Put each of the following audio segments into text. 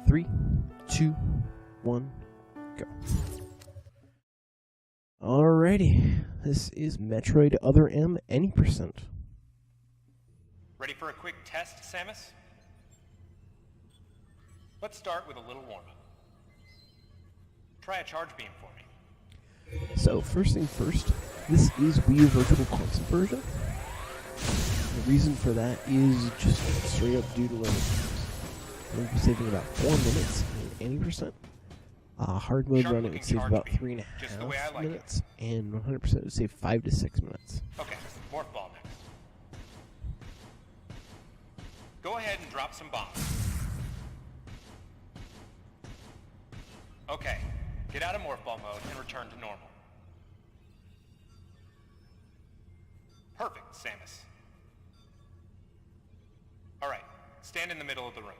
3, 2, 1, go. Alrighty, this is Metroid Other M Any %. Ready for a quick test, Samus? Let's start with a little warm-up. Try a charge beam for me. So, first thing first, this is Wii U Virtual Console version. The reason for that is just straight up due to limitations. We'll be saving about 4 minutes in any %. Hard mode run, it would save about 3.5 minutes, and 100% would save 5 to 6 minutes. Okay, morph ball next. Go ahead and drop some bombs. Okay, get out of morph ball mode and return to normal. Perfect, Samus. Alright, stand in the middle of the room.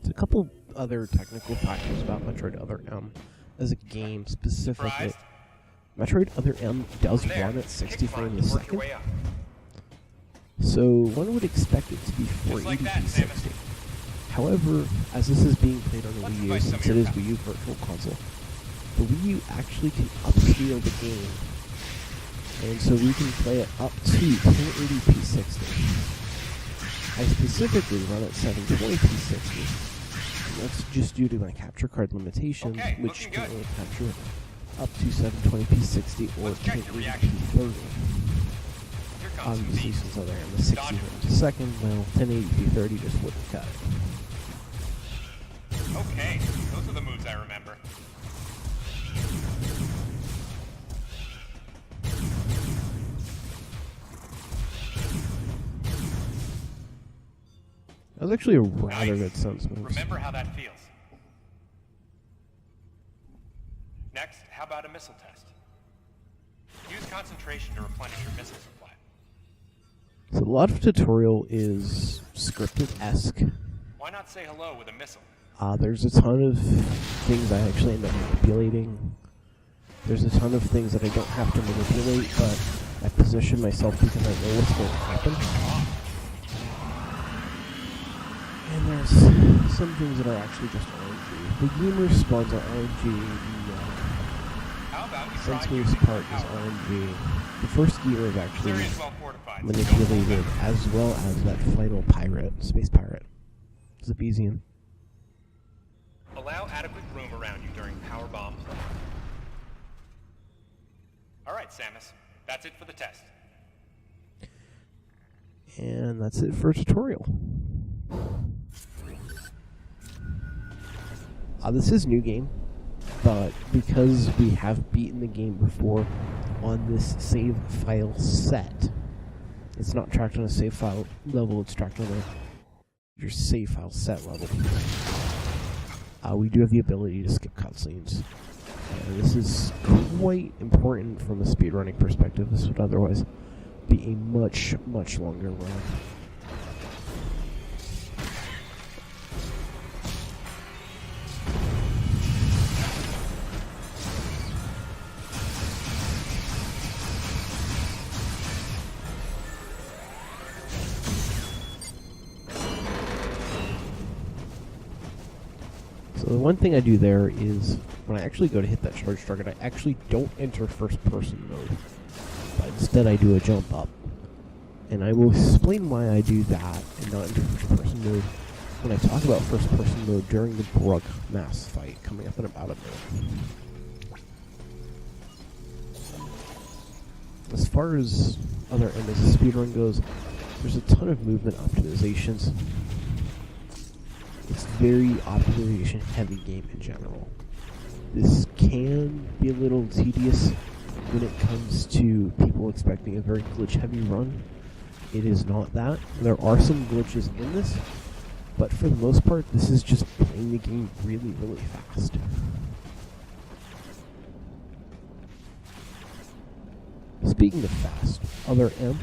There's a couple other technical factors about Metroid Other M as a game specifically. Surprised? Metroid Other M does run at 60 frames a second, so one would expect it to be 480p 60. However, as this is being played on the Wii U, since it is Wii U Virtual Console, the Wii U actually can upscale the game, and so we can play it up to 1080p 60. I specifically run at 720p 60. That's just due to my capture card limitations, which can only capture up to 720p 60 or 1080p 30. Obviously, since Other M is 60 frames a second, well, 1080p 30 just wouldn't cut it. Okay, those are the moves I remember. That was actually a rather good sense move. Remember how that feels. Next, how about a missile test? Use concentration to replenish your missile supply. So a lot of tutorial is scripted-esque. Why not say hello with a missile? There's a ton of things I actually end up manipulating. There's a ton of things that I don't have to manipulate, but I position myself because I know what's going to happen. And there's some things that are actually just RNG. The game respawns are RNG, the sense moves part is RNG. The first gear is actually manipulated, as well as that final pirate, space pirate, Zabezian. Allow adequate room around you during power bombs. Alright, Samus, that's it for the test. And that's it for tutorial. This is a new game, but because we have beaten the game before on this save file set, it's not tracked on a save file level, it's tracked on your save file set level. We do have the ability to skip cutscenes. This is quite important from a speedrunning perspective. This would otherwise be a much, much longer run. So the one thing I do there is, when I actually go to hit that charge target, I actually don't enter first person mode, but instead I do a jump up. And I will explain why I do that and not enter first person mode when I talk about first person mode during the Brug mass fight, coming up in about a minute. As far as Other M as a speedrun goes, there's a ton of movement optimizations. It's a very optimization heavy game in general. This can be a little tedious when it comes to people expecting a very glitch heavy run. It is not that. There are some glitches in this, but for the most part, this is just playing the game really, really fast. Speaking of fast, Other M,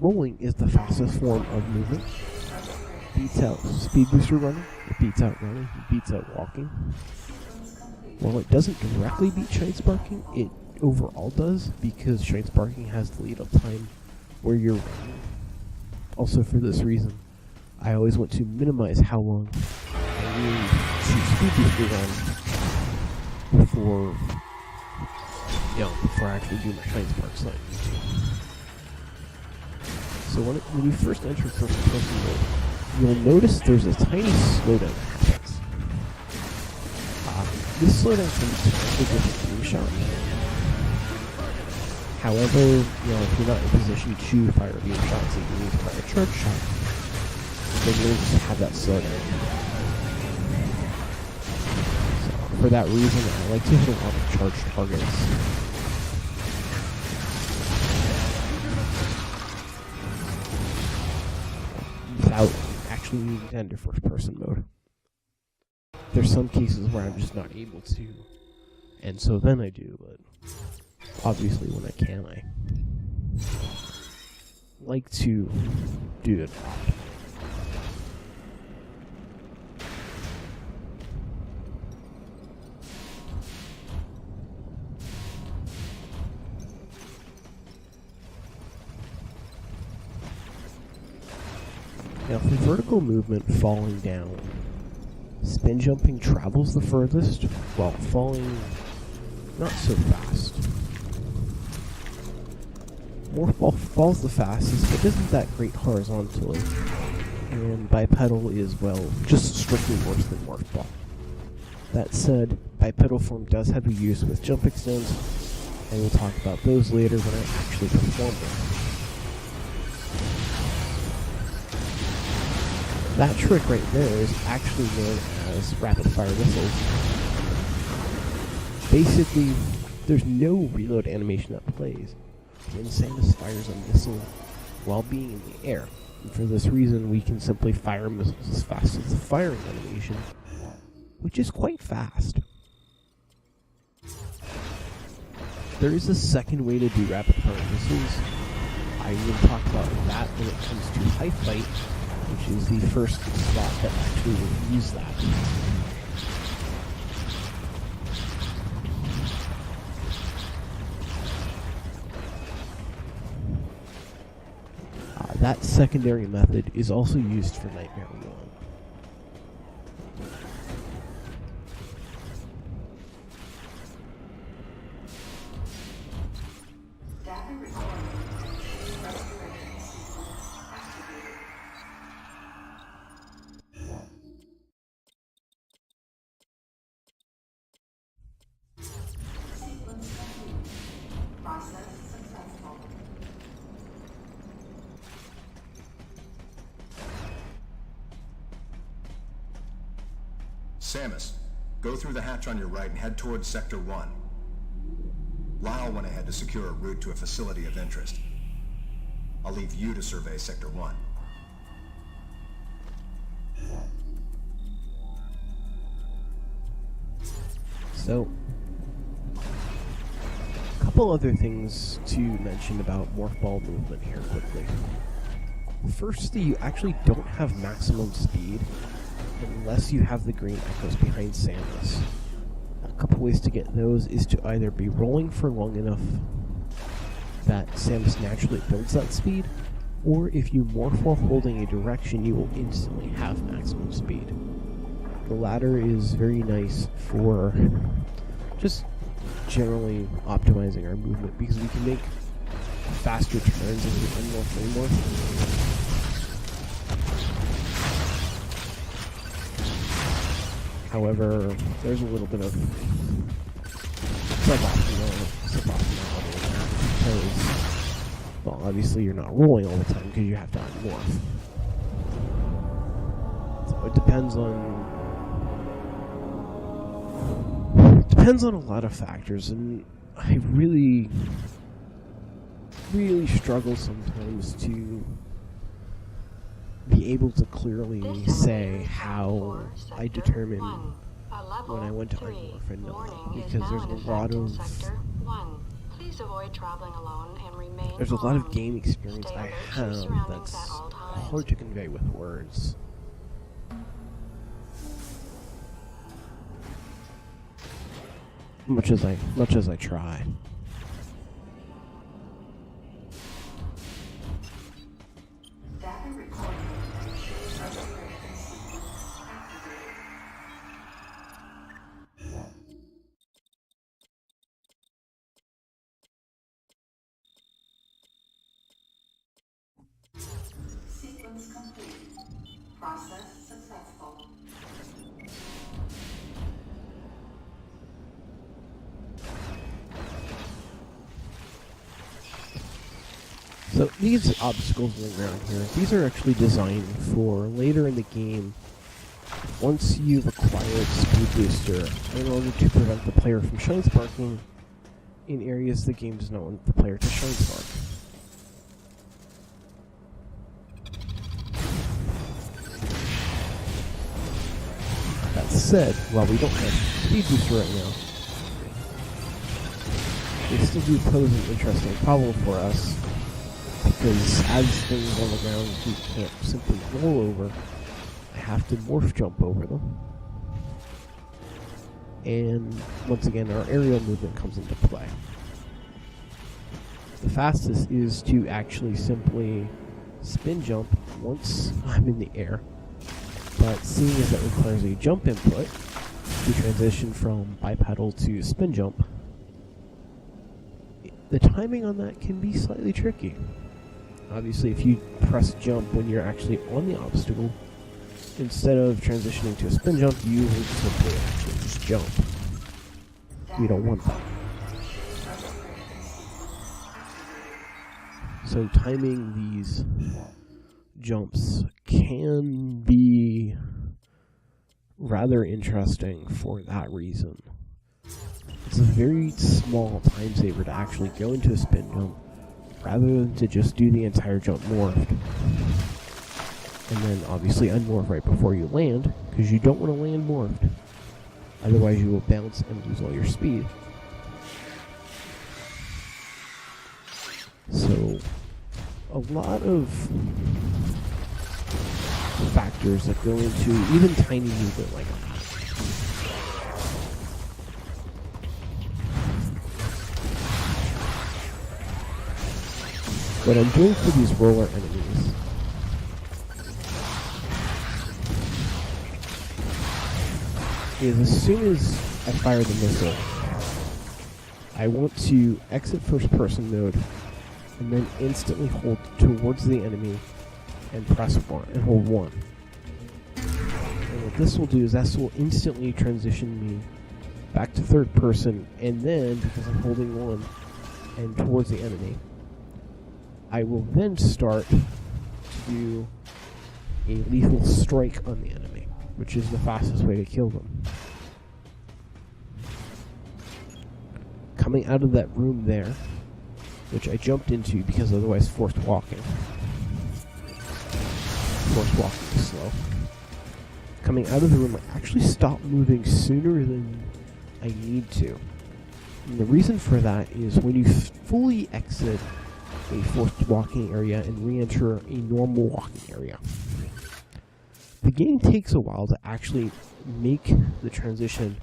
rolling is the fastest form of movement. Beats out speed booster running, it beats out running, it beats out walking. While it doesn't directly beat Shine Sparking, it overall does, because Shine Sparking has the lead up time where you're running. Also for this reason, I always want to minimize how long I need to speed boost the run before, before I actually do my shine sparks like. So when you first enter first person mode, you'll notice there's a tiny slowdown that happens. This slowdown comes directly with beam shot. However, if you're not in a position to fire a beam shot, so you need to fire a charge shot, then you'll just have that slowdown. So, for that reason, I like to hit a lot of charged targets. Without actually needing to enter first person mode. There's some cases where I'm just not able to, and so then I do, but obviously when I can, I like to do it. Now for vertical movement, falling down, spin jumping travels the furthest, while falling not so fast. Morphball falls the fastest, but isn't that great horizontally. And bipedal is, well, just strictly worse than morphball. That said, bipedal form does have a use with jump extends, and we'll talk about those later when I actually perform them. That trick right there is actually known as rapid fire missiles. Basically, there's no reload animation that plays when Samus fires a missile while being in the air. And for this reason, we can simply fire missiles as fast as the firing animation, which is quite fast. There is a second way to do rapid fire missiles. I will talk about that when it comes to High Fight, which is the first spot that actually will use that. That secondary method is also used for Nightmare 1. Samus, go through the hatch on your right and head towards Sector 1. Lyle went ahead to secure a route to a facility of interest. I'll leave you to survey Sector 1. So, a couple other things to mention about morphball movement here quickly. Firstly, you actually don't have maximum speed unless you have the green echoes behind Samus. A couple ways to get those is to either be rolling for long enough that Samus naturally builds that speed, or if you morph while holding a direction, you will instantly have maximum speed. The latter is very nice for just generally optimizing our movement, because we can make faster turns as we unmorph and morph. However, there's a little bit of suboptimality in that, because, well, obviously you're not rolling all the time because you have to unmorph. So it depends on a lot of factors, and I really struggle sometimes to be able to clearly say how I determine when I want to unmorph and not, because there's a lot of game experience I have that's hard to convey with words. Much as I try. Process successful. So these obstacles on the ground here, these are actually designed for later in the game, once you've acquired Speed Booster, in order to prevent the player from shine sparking in areas the game does not want the player to shine spark. That said, while we don't have Speed Booster right now, they still do pose an interesting problem for us, because as things on the ground we can't simply roll over, I have to morph jump over them. And once again, our aerial movement comes into play. The fastest is to actually simply spin jump once I'm in the air, but seeing as that requires a jump input to transition from bipedal to spin jump, the timing on that can be slightly tricky. Obviously, if you press jump when you're actually on the obstacle, instead of transitioning to a spin jump, you will simply actually just jump. We don't want that. So timing these jumps can be rather interesting for that reason. It's a very small time saver to actually go into a spin jump rather than to just do the entire jump morphed. And then obviously unmorph right before you land, because you don't want to land morphed. Otherwise you will bounce and lose all your speed. So, a lot of factors that go into even tiny movement like that. What I'm doing for these roller enemies is, as soon as I fire the missile, I want to exit first person mode and then instantly hold towards the enemy and press 1 and hold 1. And what this will do is this will instantly transition me back to third person, and then, because I'm holding 1 and towards the enemy, I will then start to do a lethal strike on the enemy, which is the fastest way to kill them. Coming out of that room there, which I jumped into because otherwise forced walking. Forced walking is slow. Coming out of the room, I actually stop moving sooner than I need to. And the reason for that is when you fully exit a forced walking area and re-enter a normal walking area, the game takes a while to actually make the transition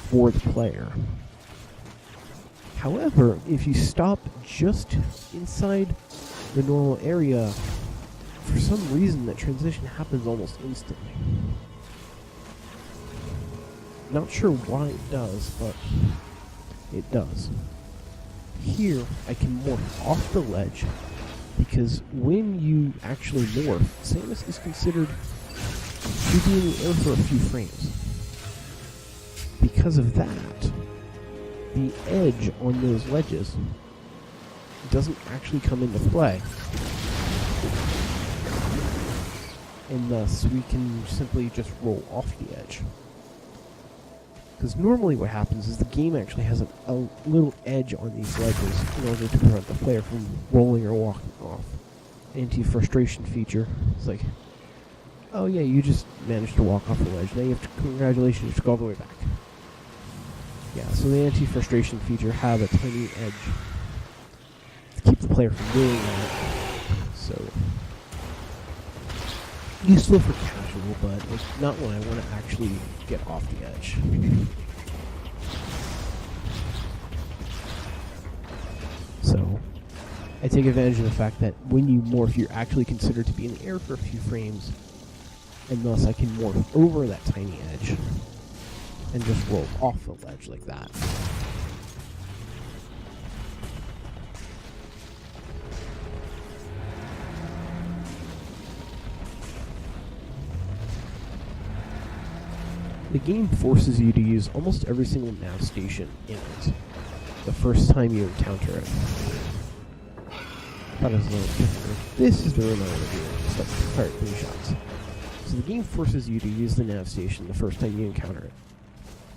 for the player. However, if you stop just inside the normal area, for some reason that transition happens almost instantly. Not sure why it does, but it does. Here, I can morph off the ledge, because when you actually morph, Samus is considered to be in the air for a few frames. Because of that, the edge on those ledges doesn't actually come into play. And thus, we can simply just roll off the edge. Because normally what happens is the game actually has a little edge on these ledges in order to prevent the player from rolling or walking off. Anti-frustration feature. It's like, oh yeah, you just managed to walk off the ledge. Now you have to, congratulations, you have to go all the way back. Yeah, so the anti-frustration feature have a tiny edge to keep the player from doing that. So, useful for casual, but it's not when I want to actually get off the edge. So, I take advantage of the fact that when you morph, you're actually considered to be in the air for a few frames, and thus I can morph over that tiny edge and just roll off the ledge like that. The game forces you to use almost every single nav station in it the first time you encounter it. Thought it was a little different. This is the room I want to do. So, fire 3 shots. So the game forces you to use the nav station the first time you encounter it.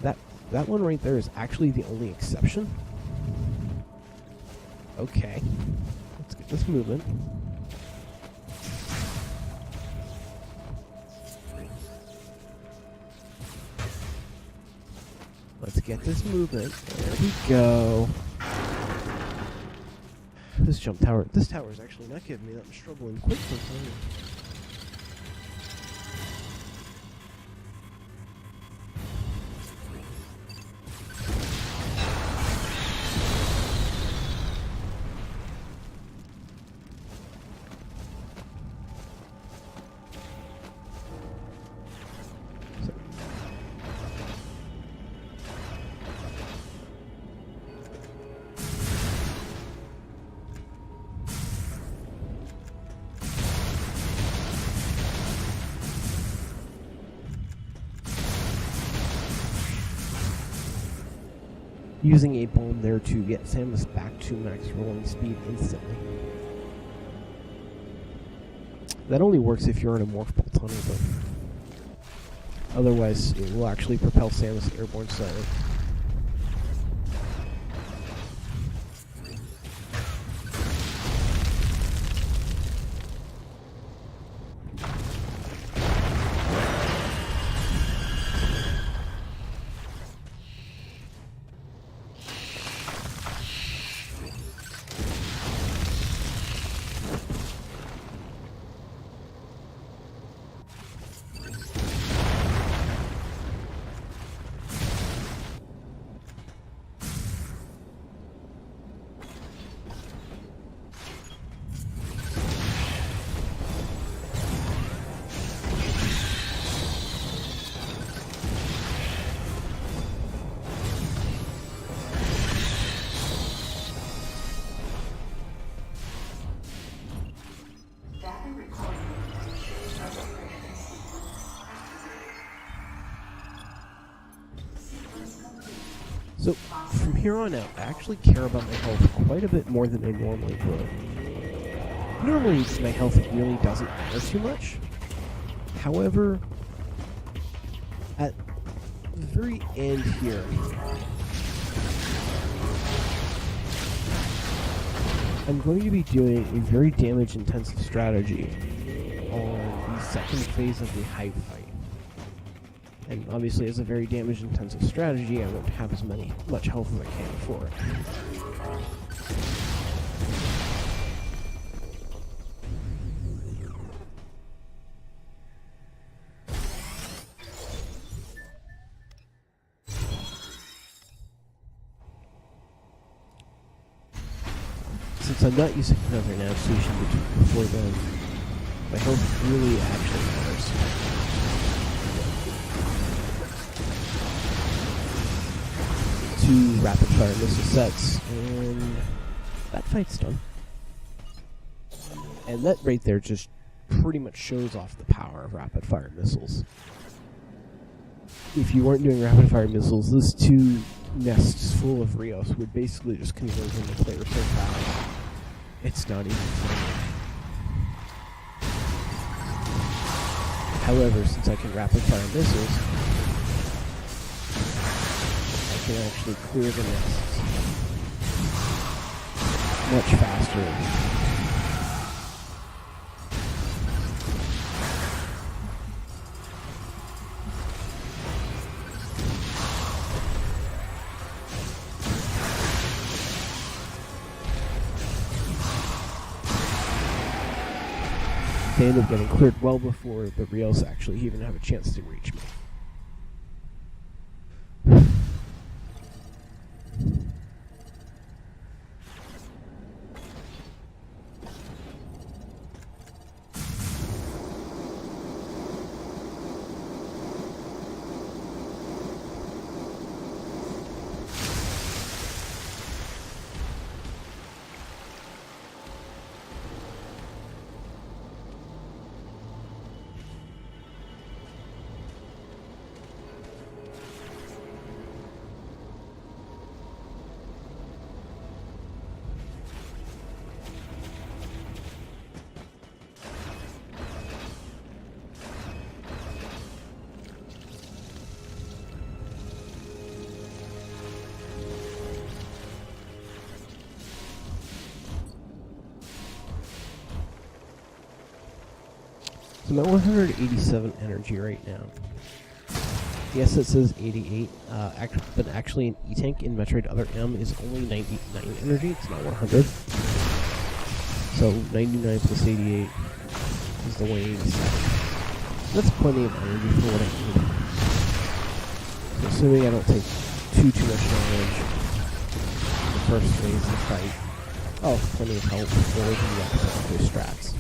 That one right there is actually the only exception. Okay. Let's get this moving. Let's get this movement. There we go. This tower is actually not giving me that much trouble in quick play. Using a bomb there to get Samus back to max rolling speed instantly. That only works if you're in a morph ball tunnel, but otherwise it will actually propel Samus airborne slightly. So, from here on out, I actually care about my health quite a bit more than I normally would. Normally, my health really doesn't matter too much. However, at the very end here, I'm going to be doing a very damage-intensive strategy on the second phase of the Hive fight. And obviously, as a very damage-intensive strategy, I won't have as much health as I can for it. Since I'm not using another nav station before then, my health really actually matters. Two rapid fire missile sets, and that fight's done. And that right there just pretty much shows off the power of rapid fire missiles. If you weren't doing rapid fire missiles, those two nests full of Rios would basically just convert into players so fast. It's not even funny. However, since I can rapid fire missiles, I can actually clear the nests much faster. They end up getting cleared well before the Rios actually even have a chance to reach me. So I'm at 187 energy right now. Yes, it says 88, but actually an E-Tank in Metroid Other M is only 99 energy, it's not 100. So 99 plus 88 is the 187. That's plenty of energy for what I need. So assuming I don't take too much damage in the first phase of the fight, oh, plenty of health for the those strats.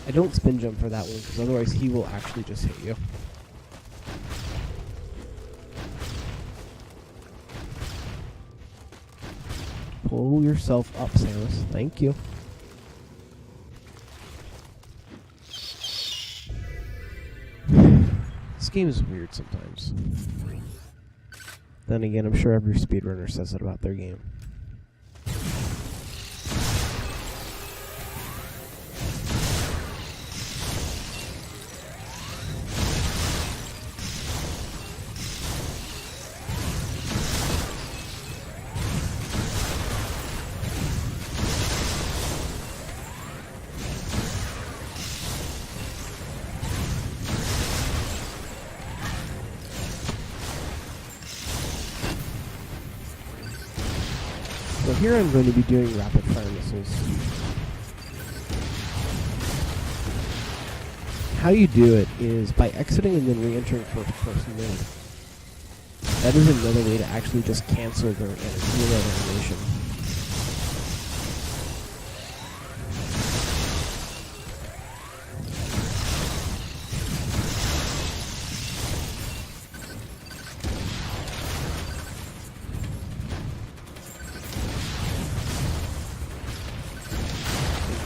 I don't spin jump for that one, because otherwise he will actually just hit you. Pull yourself up, Samus. Thank you. This game is weird sometimes. Then again, I'm sure every speedrunner says it about their game. So here I'm going to be doing rapid fire missiles. How you do it is by exiting and then re-entering first person mode. That is another way to actually just cancel their animation.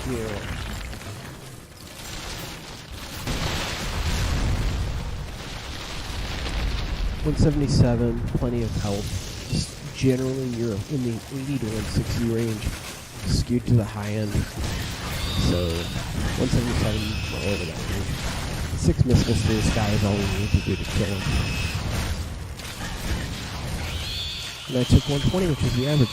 Here. 177, plenty of health. Just generally, you're in the 80 to 160 range, skewed to the high end. So 177 all over that range. 6 missiles to the sky is all we need to do to kill him. And I took 120, which is the average.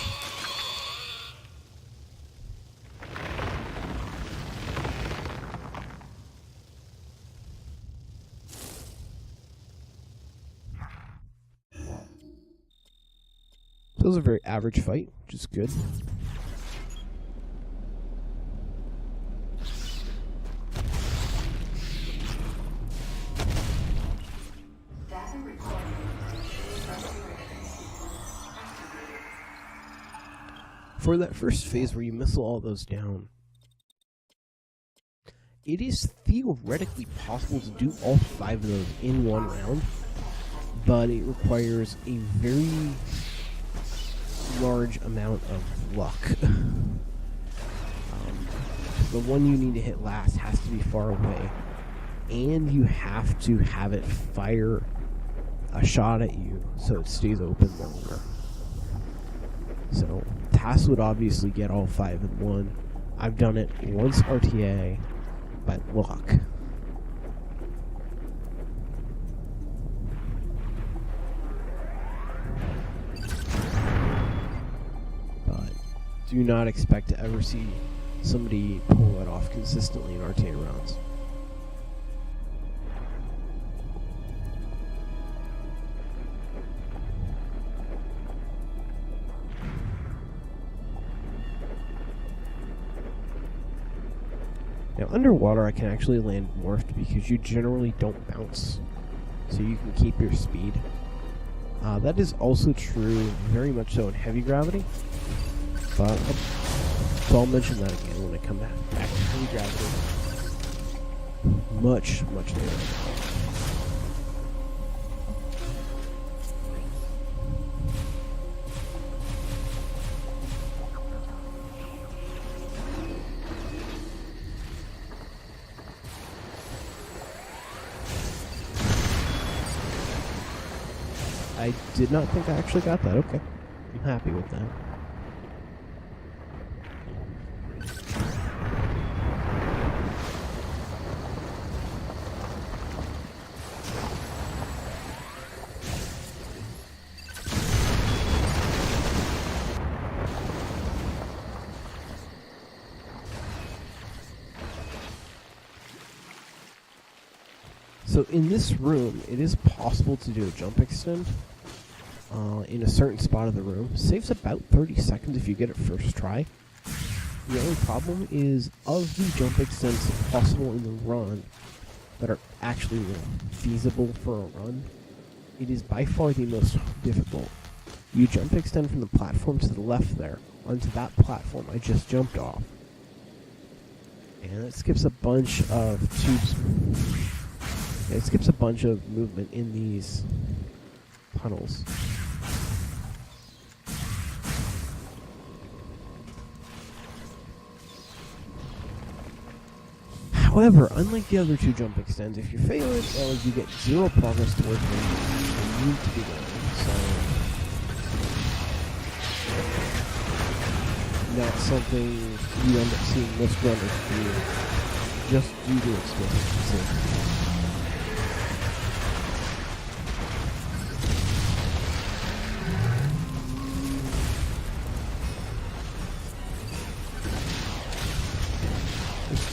So it was a very average fight, which is good. Data recording. For that first phase where you missile all those down, it is theoretically possible to do all 5 of those in one round, but it requires a very large amount of luck. The one you need to hit last has to be far away, and you have to have it fire a shot at you so it stays open longer. So Tass would obviously get all 5 in one. I've done it once RTA by luck. Do not expect to ever see somebody pull that off consistently in RTA rounds. Now underwater I can actually land morphed because you generally don't bounce, so you can keep your speed. That is also true very much so in heavy gravity. But so I'll mention that again when I come back to heavy gravity. Much later. I did not think I actually got that. Okay. I'm happy with that. So in this room, it is possible to do a jump extend in a certain spot of the room. Saves about 30 seconds if you get it first try. The only problem is, of the jump extents possible in the run that are actually feasible for a run, it is by far the most difficult. You jump extend from the platform to the left there, onto that platform I just jumped off. And it skips a bunch of tubes. It skips a bunch of movement in these tunnels. However, unlike the other two jump extends, if you fail it, you get 0 progress towards where you need to be going. So, not something you end up seeing most runners do, just due to its difficulty.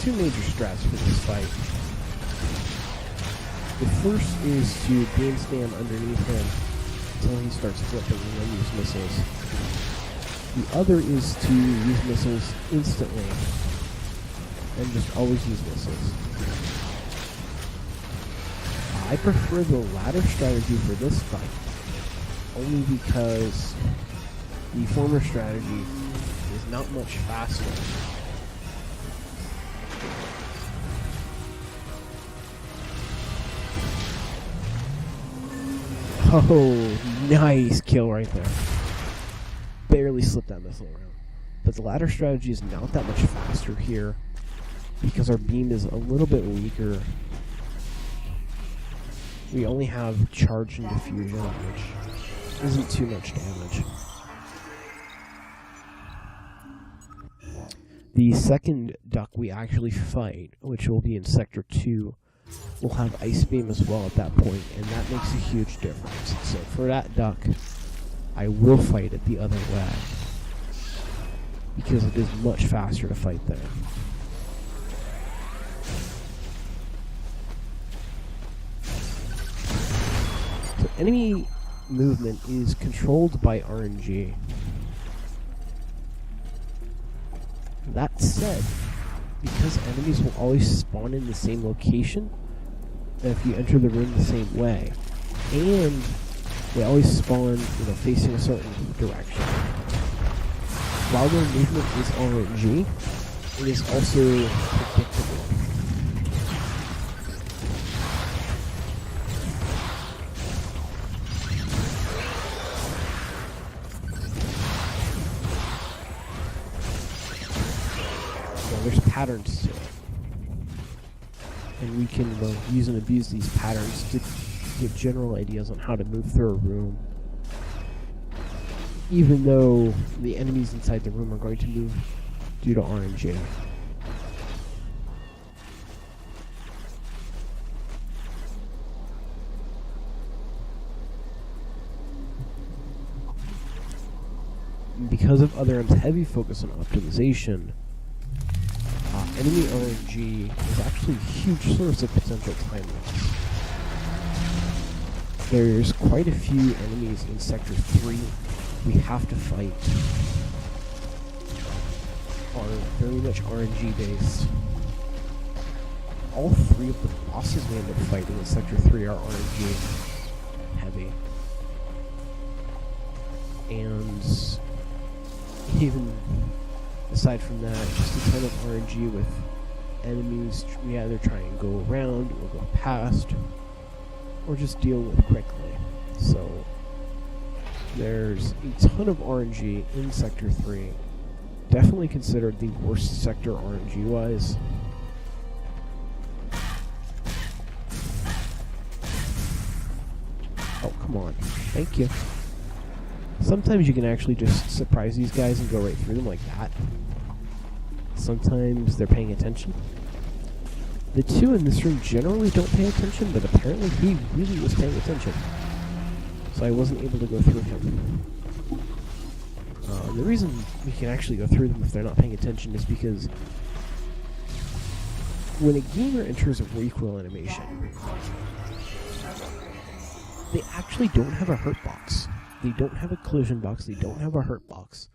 Two major strats for this fight. The first is to beam stand underneath him until he starts flipping and then use missiles. The other is to use missiles instantly and just always use missiles. I prefer the latter strategy for this fight, only because the former strategy is not much faster. Oh, nice kill right there. Barely slipped that missile around. But the latter strategy is not that much faster here because our beam is a little bit weaker. We only have charge and diffusion, which isn't too much damage. The second duck we actually fight, which will be in Sector 2, will have Ice Beam as well at that point, and that makes a huge difference. So for that duck, I will fight it the other way, because it is much faster to fight there. So enemy movement is controlled by RNG. That said, because enemies will always spawn in the same location if you enter the room the same way, and they always spawn, facing a certain direction. While their movement is RNG, it is also predictable. There's patterns to it, and we can use and abuse these patterns to give general ideas on how to move through a room, even though the enemies inside the room are going to move due to RNG. Because of Other M's heavy focus on optimization, enemy RNG is actually a huge source of potential time loss. There's quite a few enemies in Sector 3 we have to fight are very much RNG based. All 3 of the bosses we end up fighting in Sector 3 are RNG heavy. And even aside from that, just a ton of RNG with enemies we either try and go around or go past or just deal with quickly. So there's a ton of RNG in Sector 3. Definitely considered the worst sector RNG wise. Oh, come on. Thank you. Sometimes you can actually just surprise these guys and go right through them like that. Sometimes they're paying attention. The 2 in this room generally don't pay attention, but apparently he really was paying attention. So I wasn't able to go through him. The reason we can actually go through them if they're not paying attention is because when a gamer enters a recoil animation, they actually don't have a hurt box. They don't have a collision box. They don't have a hurt box.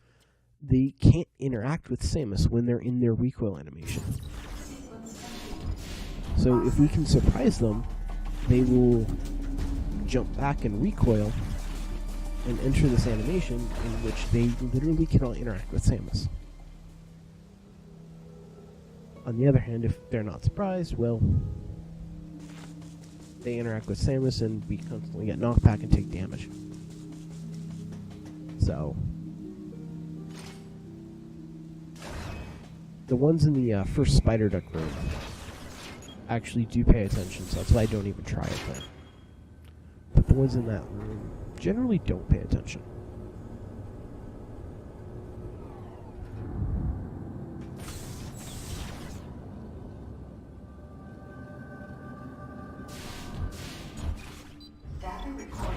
They can't interact with Samus when they're in their recoil animation. So if we can surprise them, they will jump back and recoil and enter this animation in which they literally cannot interact with Samus. On the other hand, if they're not surprised, well, they interact with Samus and we constantly get knocked back and take damage. So, the ones in the first Spider Duck room actually do pay attention, so that's why I don't even try it there. But the ones in that room generally don't pay attention. Data recording.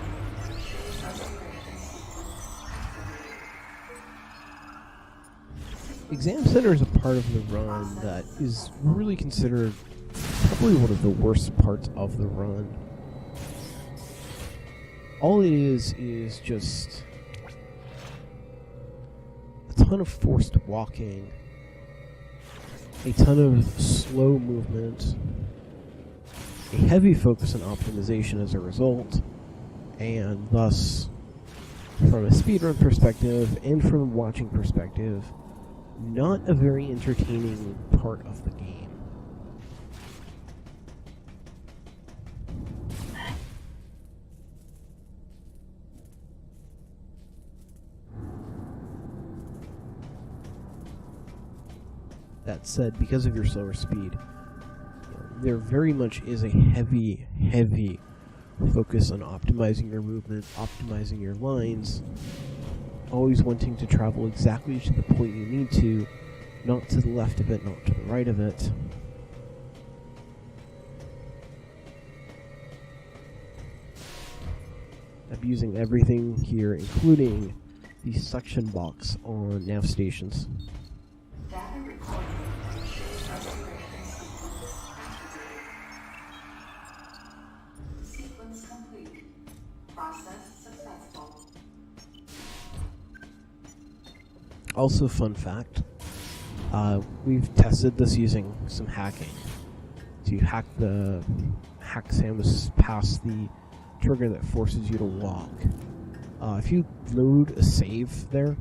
Exam Center is a part of the run that is really considered probably one of the worst parts of the run. All it is just a ton of forced walking, a ton of slow movement, a heavy focus on optimization as a result, and thus, from a speedrun perspective and from a watching perspective, not a very entertaining part of the game. That said, because of your slower speed, there very much is a heavy focus on optimizing your movement, optimizing your lines, always wanting to travel exactly to the point you need to, not to the left of it, not to the right of it. Abusing everything here, including the suction box on nav stations. Data recording. Sequence complete. Process successful. Also, fun fact, we've tested this using some hacking to hack Samus past the trigger that forces you to walk. If you load a save there,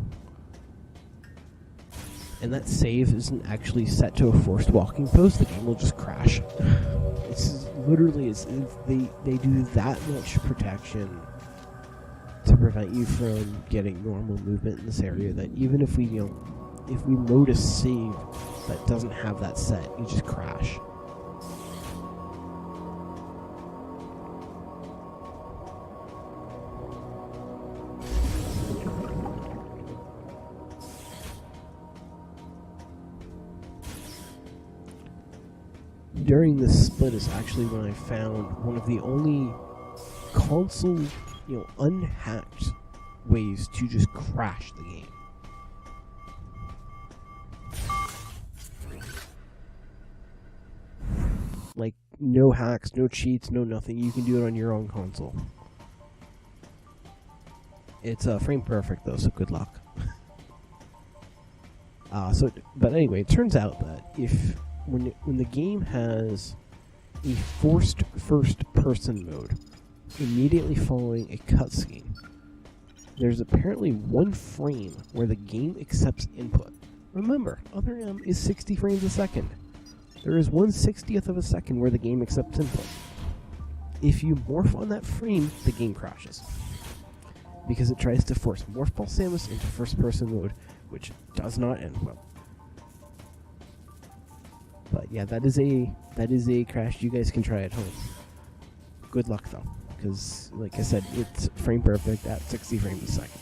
and that save isn't actually set to a forced walking pose, the game will just crash. It's literally as if they do that much protection to prevent you from getting normal movement in this area that even if we load a save that doesn't have that set, you just crash. During this split is actually when I found one of the only console, unhacked ways to just crash the game. Like, no hacks, no cheats, no nothing. You can do it on your own console. It's frame perfect though, so good luck. But anyway, it turns out that when the game has a forced first-person mode immediately following a cutscene, there's apparently one frame where the game accepts input. Remember, Other M is 60 frames a second. There is 1/60th of a second where the game accepts input. If you morph on that frame, the game crashes, because it tries to force Morphball Samus into first-person mode, which does not end well. But yeah, that is a crash you guys can try at home. Good luck though, because like I said, it's frame perfect at 60 frames a second.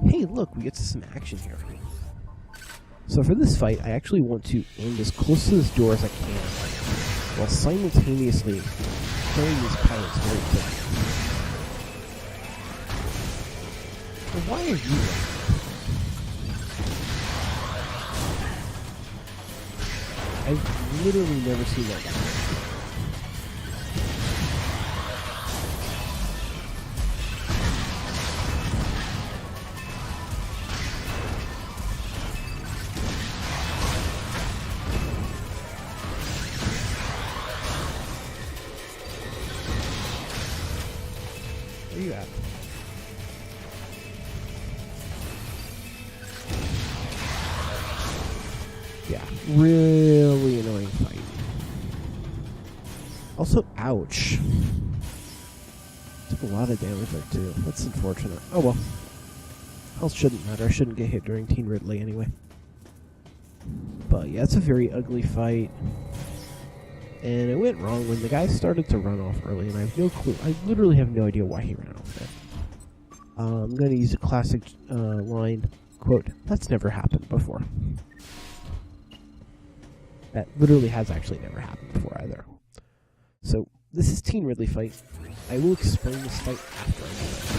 Hey, look, we get to some action here. So for this fight, I actually want to aim as close to this door as I can, while simultaneously killing these pirates very quickly. Well, why are you running? I've literally never seen that guy. Where you at? Yeah, really annoying fight. Also, ouch. Took a lot of damage there too. That's unfortunate. Oh well. Health shouldn't matter. I shouldn't get hit during Teen Ridley anyway. But yeah, it's a very ugly fight. And it went wrong when the guy started to run off early, and I have no clue. I literally have no idea why he ran off there. I'm going to use a classic line, quote, "That's never happened before." That literally has actually never happened before either. So, this is Teen Ridley fight. I will explain this fight after I do it.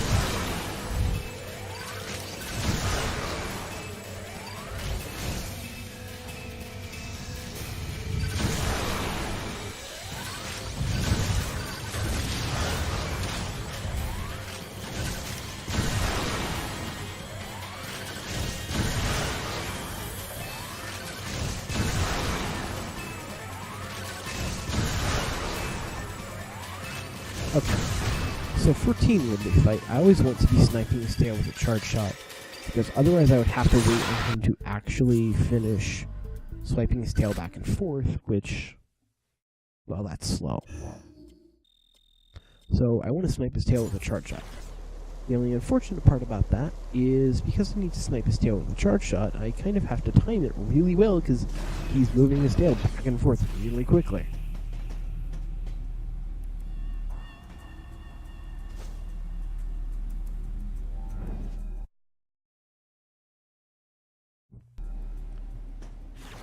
Okay, so for Teen Ridley fight, I always want to be sniping his tail with a charge shot, because otherwise I would have to wait on him to actually finish swiping his tail back and forth, which, well, that's slow. So I want to snipe his tail with a charge shot. The only unfortunate part about that is because I need to snipe his tail with a charge shot, I kind of have to time it really well, because he's moving his tail back and forth really quickly.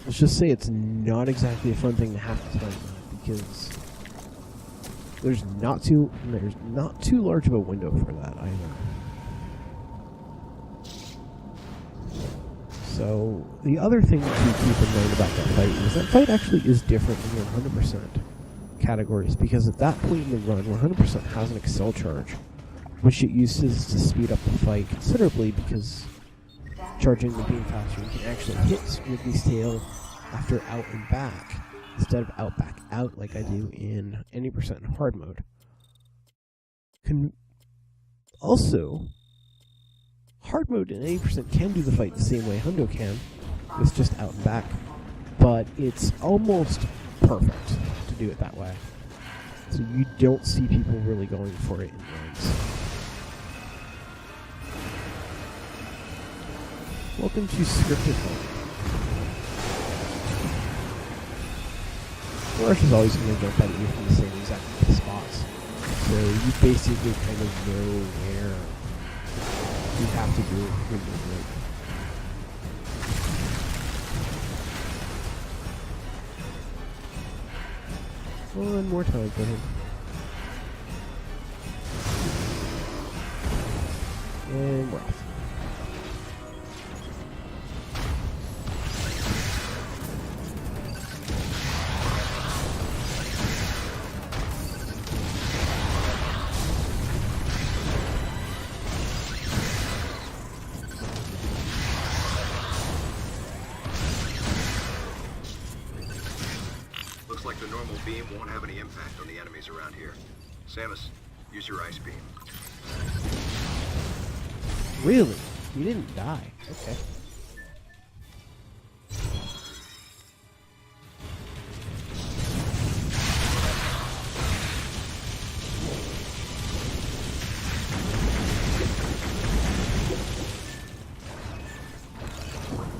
Let's just say it's not exactly a fun thing to have to time that, because there's not too large of a window for that either. So the other thing to keep in mind about that fight is that fight actually is different in the 100% categories, because at that point in the run, 100% has an excel charge, which it uses to speed up the fight considerably, because charging the beam faster, you can actually hit Ridley's tail after out and back, instead of out, back, out, like I do in any percent in hard mode. Also, hard mode in 80% can do the fight the same way Hundo can. It's just out and back. But it's almost perfect to do it that way. So you don't see people really going for it in runs. Welcome to Scripted Home. Rush is always going to jump at you from the same exact spots. So you basically kind of know where you have to do your movement. One more time for him. And we're off. Like the normal beam won't have any impact on the enemies around here. Samus, use your ice beam. Really? You didn't die. Okay.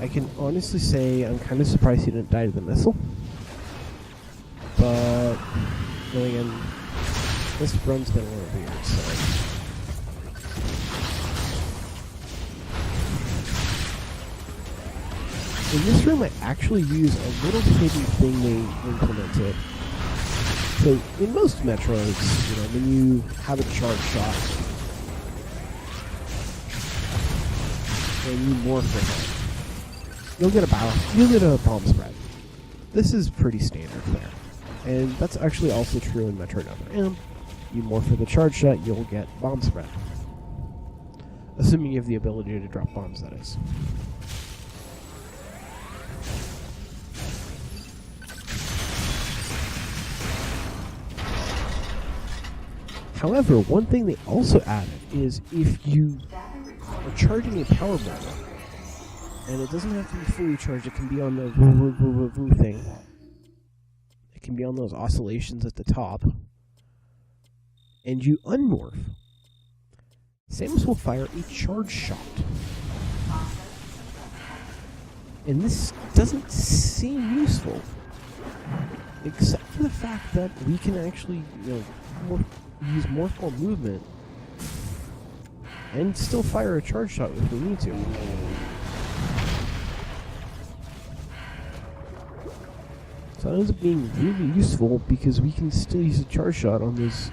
I can honestly say I'm kind of surprised he didn't die to the missile. But then again, this run's been a little weird, so. In this room, I actually use a little hidden thing they implemented. So, in most Metroids, you know, when you have a charge shot, and you morph with it, you'll get a bomb spread. This is pretty standard there. And that's actually also true in Metroid Other M. You morph for the charge shot, you'll get bomb spread. Assuming you have the ability to drop bombs, that is. However, one thing they also added is if you are charging a power ball, and it doesn't have to be fully charged, it can be on the woo thing. It can be on those oscillations at the top. And you unmorph. Samus will fire a charge shot. And this doesn't seem useful. Except for the fact that we can actually, use morphball movement and still fire a charge shot if we need to. So it ends up being really useful because we can still use a charge shot on those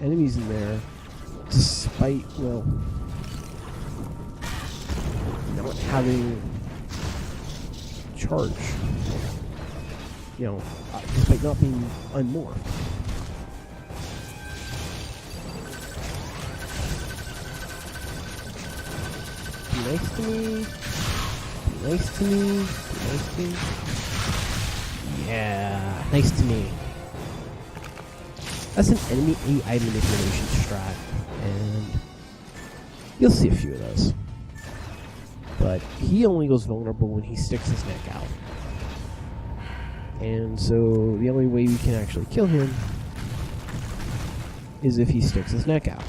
enemies in there, despite, not having charge. Despite not being unmorphed. Be nice to me. Be nice to me. Be nice to me. Yeah, nice to me. That's an enemy AI manipulation strat, and you'll see a few of those. But he only goes vulnerable when he sticks his neck out. And so the only way we can actually kill him is if he sticks his neck out.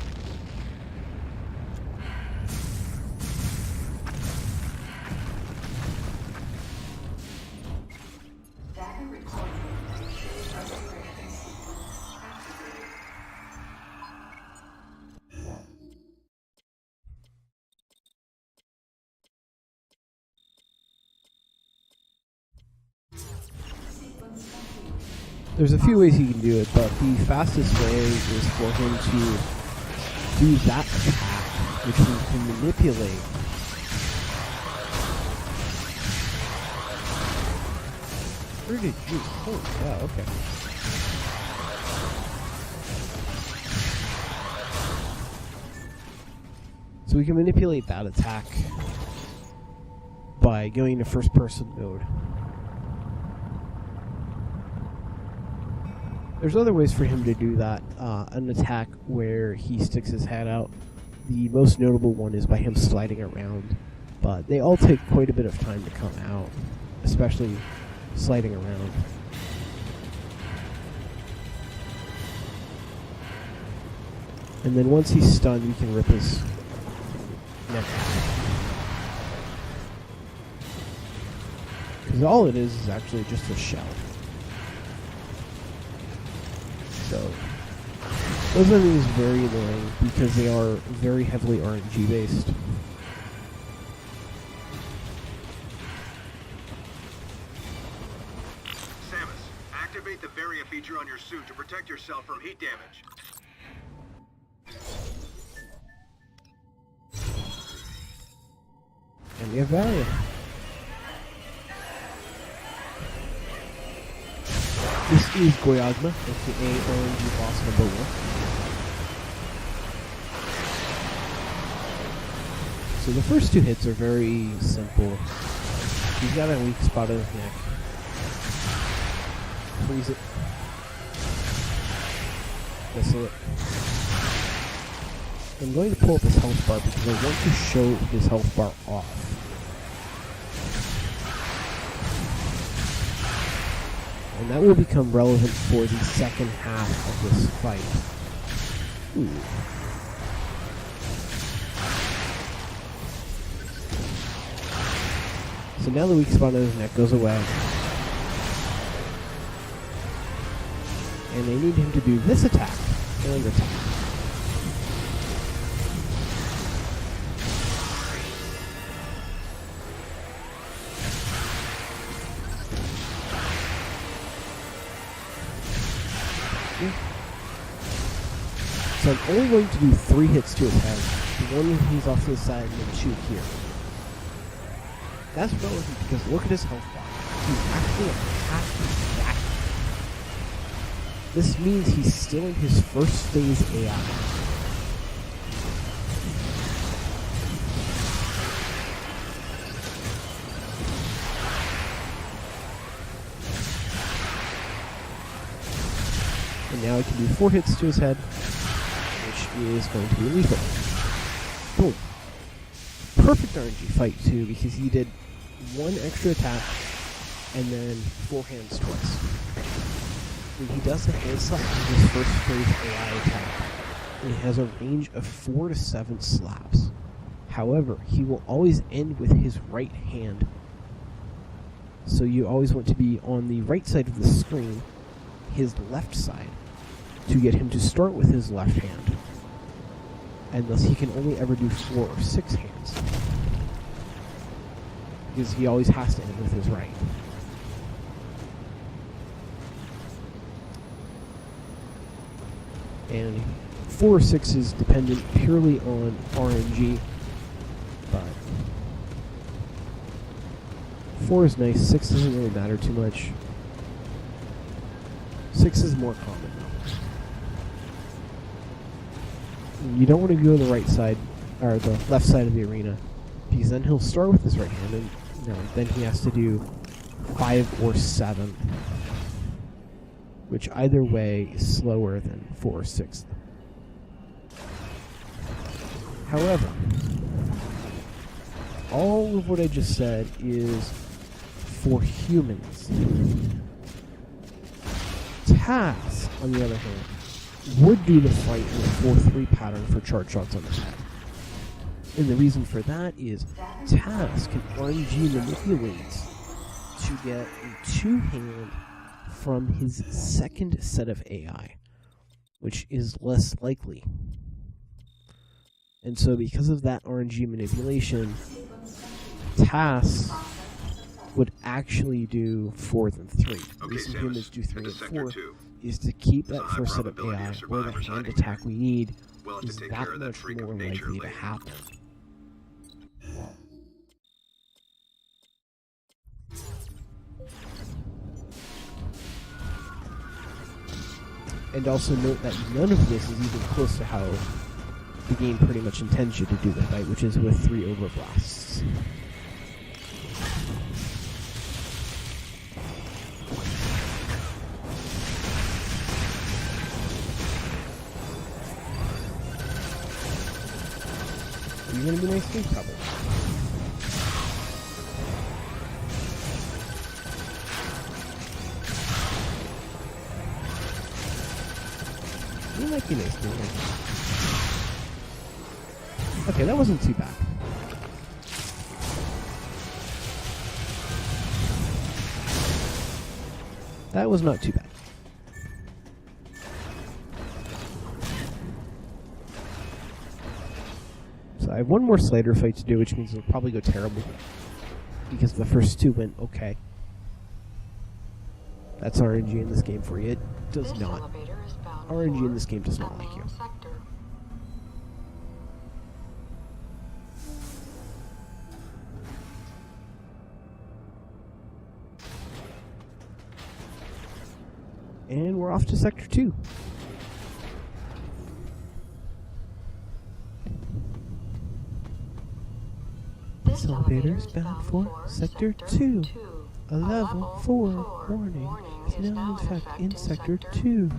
There's a few ways he can do it, but the fastest way is for him to do that attack, which we can manipulate. Where did you? Oh, yeah, okay. So we can manipulate that attack by going to first-person mode. There's other ways for him to do that. An attack where he sticks his head out. The most notable one is by him sliding around, but they all take quite a bit of time to come out, especially sliding around. And then once he's stunned, we can rip his neck out. Because all it is actually just a shell. So, those enemies are very annoying because they are very heavily RNG based. Samus, activate the barrier feature on your suit to protect yourself from heat damage. And we have Valiant. This is Goyagma, aka RNG boss number 1. So the first two hits are very simple. He's got a weak spot on his neck. Freeze it. Missile it. I'm going to pull up his health bar because I want to show his health bar off. And that will become relevant for the second half of this fight. Ooh. So now the weak spot on his neck goes away. And they need him to do this attack and attack. So I'm only going to do 3 hits to his head. The one when he's off to the side and then shoot here. That's relevant because look at his health bar. He's actually at half that. This means he's still in his first phase AI. And now he can do 4 hits to his head, which is going to be lethal. Boom. Perfect RNG fight, too, because he did 1 extra attack and then 4 hands twice. When he does the hand slap in his first phase AI attack, it has a range of 4 to 7 slaps. However, he will always end with his right hand. So you always want to be on the right side of the screen, his left side, to get him to start with his left hand. And thus he can only ever do 4 or 6 hands. Because he always has to end with his right. And 4 or 6 is dependent purely on RNG, but 4 is nice, 6 doesn't really matter too much. 6 is more common though. You don't want to go to the right side, or the left side of the arena, because then he'll start with his right hand, and then he has to do 5 or 7. Which either way is slower than 4 or 6. However, all of what I just said is for humans. Task, on the other hand, would do the fight in a 4-3 pattern for charge shots on the head. And the reason for that is Task can RNG manipulate to get a 2-hand from his second set of AI, which is less likely. And so because of that RNG manipulation, Task would actually do 4 than 3. The reason humans do 3 and 4 is to keep that first set of AI where the hand attack we need is that much more likely to happen. And also note that none of this is even close to how the game pretty much intends you to do the fight, which is with 3 overblasts. Are you gonna be nice to me? Probably. You might be nice to me. Okay, that wasn't too bad. That was not too bad. So I have one more slider fight to do, which means it'll probably go terrible. Because the first 2 went okay. That's RNG in this game for you. It does not. RNG in this game does not like you. And we're off to Sector 2. This elevator is bound for Sector 2. A level 4 warning is now in Sector 2.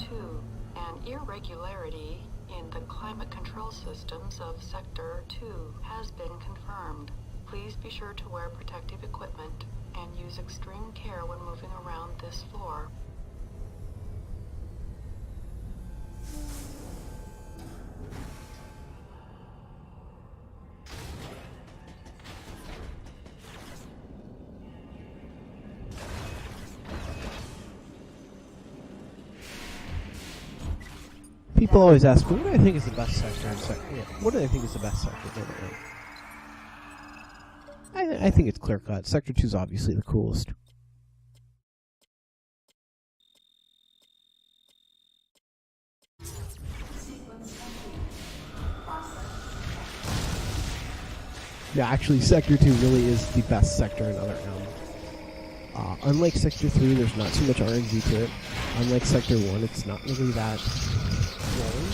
An irregularity in the climate control systems of Sector 2 has been confirmed. Please be sure to wear protective equipment and use extreme care when moving around this floor. People always ask me, what do I think is the best sector in Sector? Yeah, what do I think is the best sector? I think it's clear cut. Sector 2 is obviously the coolest. Yeah, actually, Sector 2 really is the best sector in Other M. Unlike Sector 3, there's not too much RNG to it. Unlike Sector 1, it's not really that long.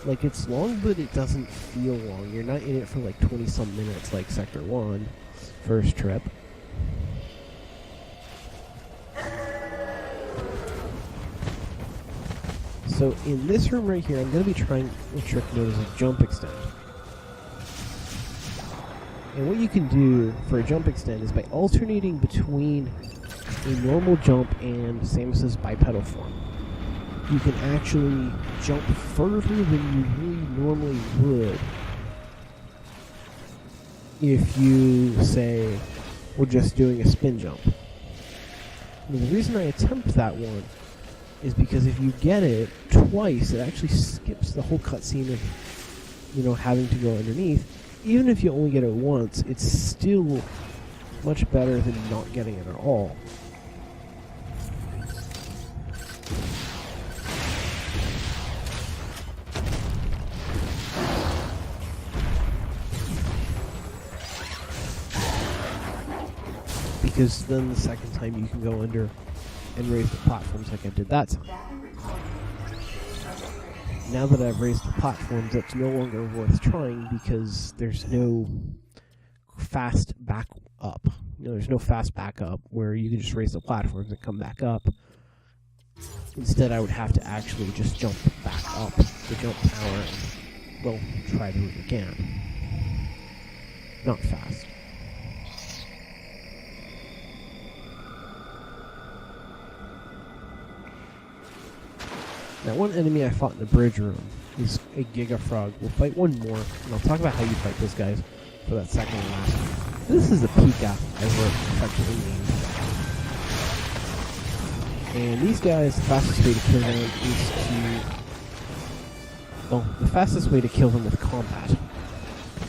Like, it's long, but it doesn't feel long. You're not in it for like 20-some minutes like Sector 1, first trip. So in this room right here, I'm going to be trying a trick known as a jump extend. And what you can do for a jump extend is by alternating between a normal jump and Samus's bipedal form, you can actually jump further than you really normally would if you, say, were just doing a spin jump. And the reason I attempt that one is because if you get it twice, it actually skips the whole cutscene of, you know, having to go underneath. Even if you only get it once, it's still much better than not getting it at all. Because then the second time you can go under and raise the platforms like I did that time. Now that I've raised the platforms, it's no longer worth trying because there's no fast back up. You know, there's no fast back up where you can just raise the platforms and come back up. Instead, I would have to actually just jump back up the jump tower and, well, try to do it again. Not fast. Now, one enemy I fought in the bridge room is a Giga Frog. We'll fight one more, and I'll talk about how you fight those guys for that second and last one. This is a Pika, as we're effectively named. And these guys, the fastest way to kill them is to... Well, the fastest way to kill them with combat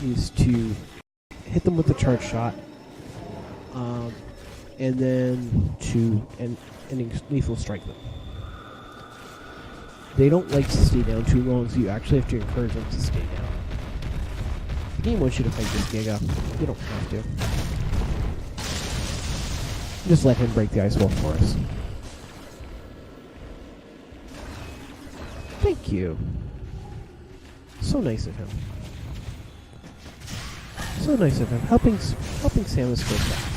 is to hit them with the charge shot, and then to lethal strike them. They don't like to stay down too long, so you actually have to encourage them to stay down. The game wants you to fight this Giga. You don't have to. Just let him break the ice wall for us. Thank you. So nice of him. So nice of him. Helping Samus go fast.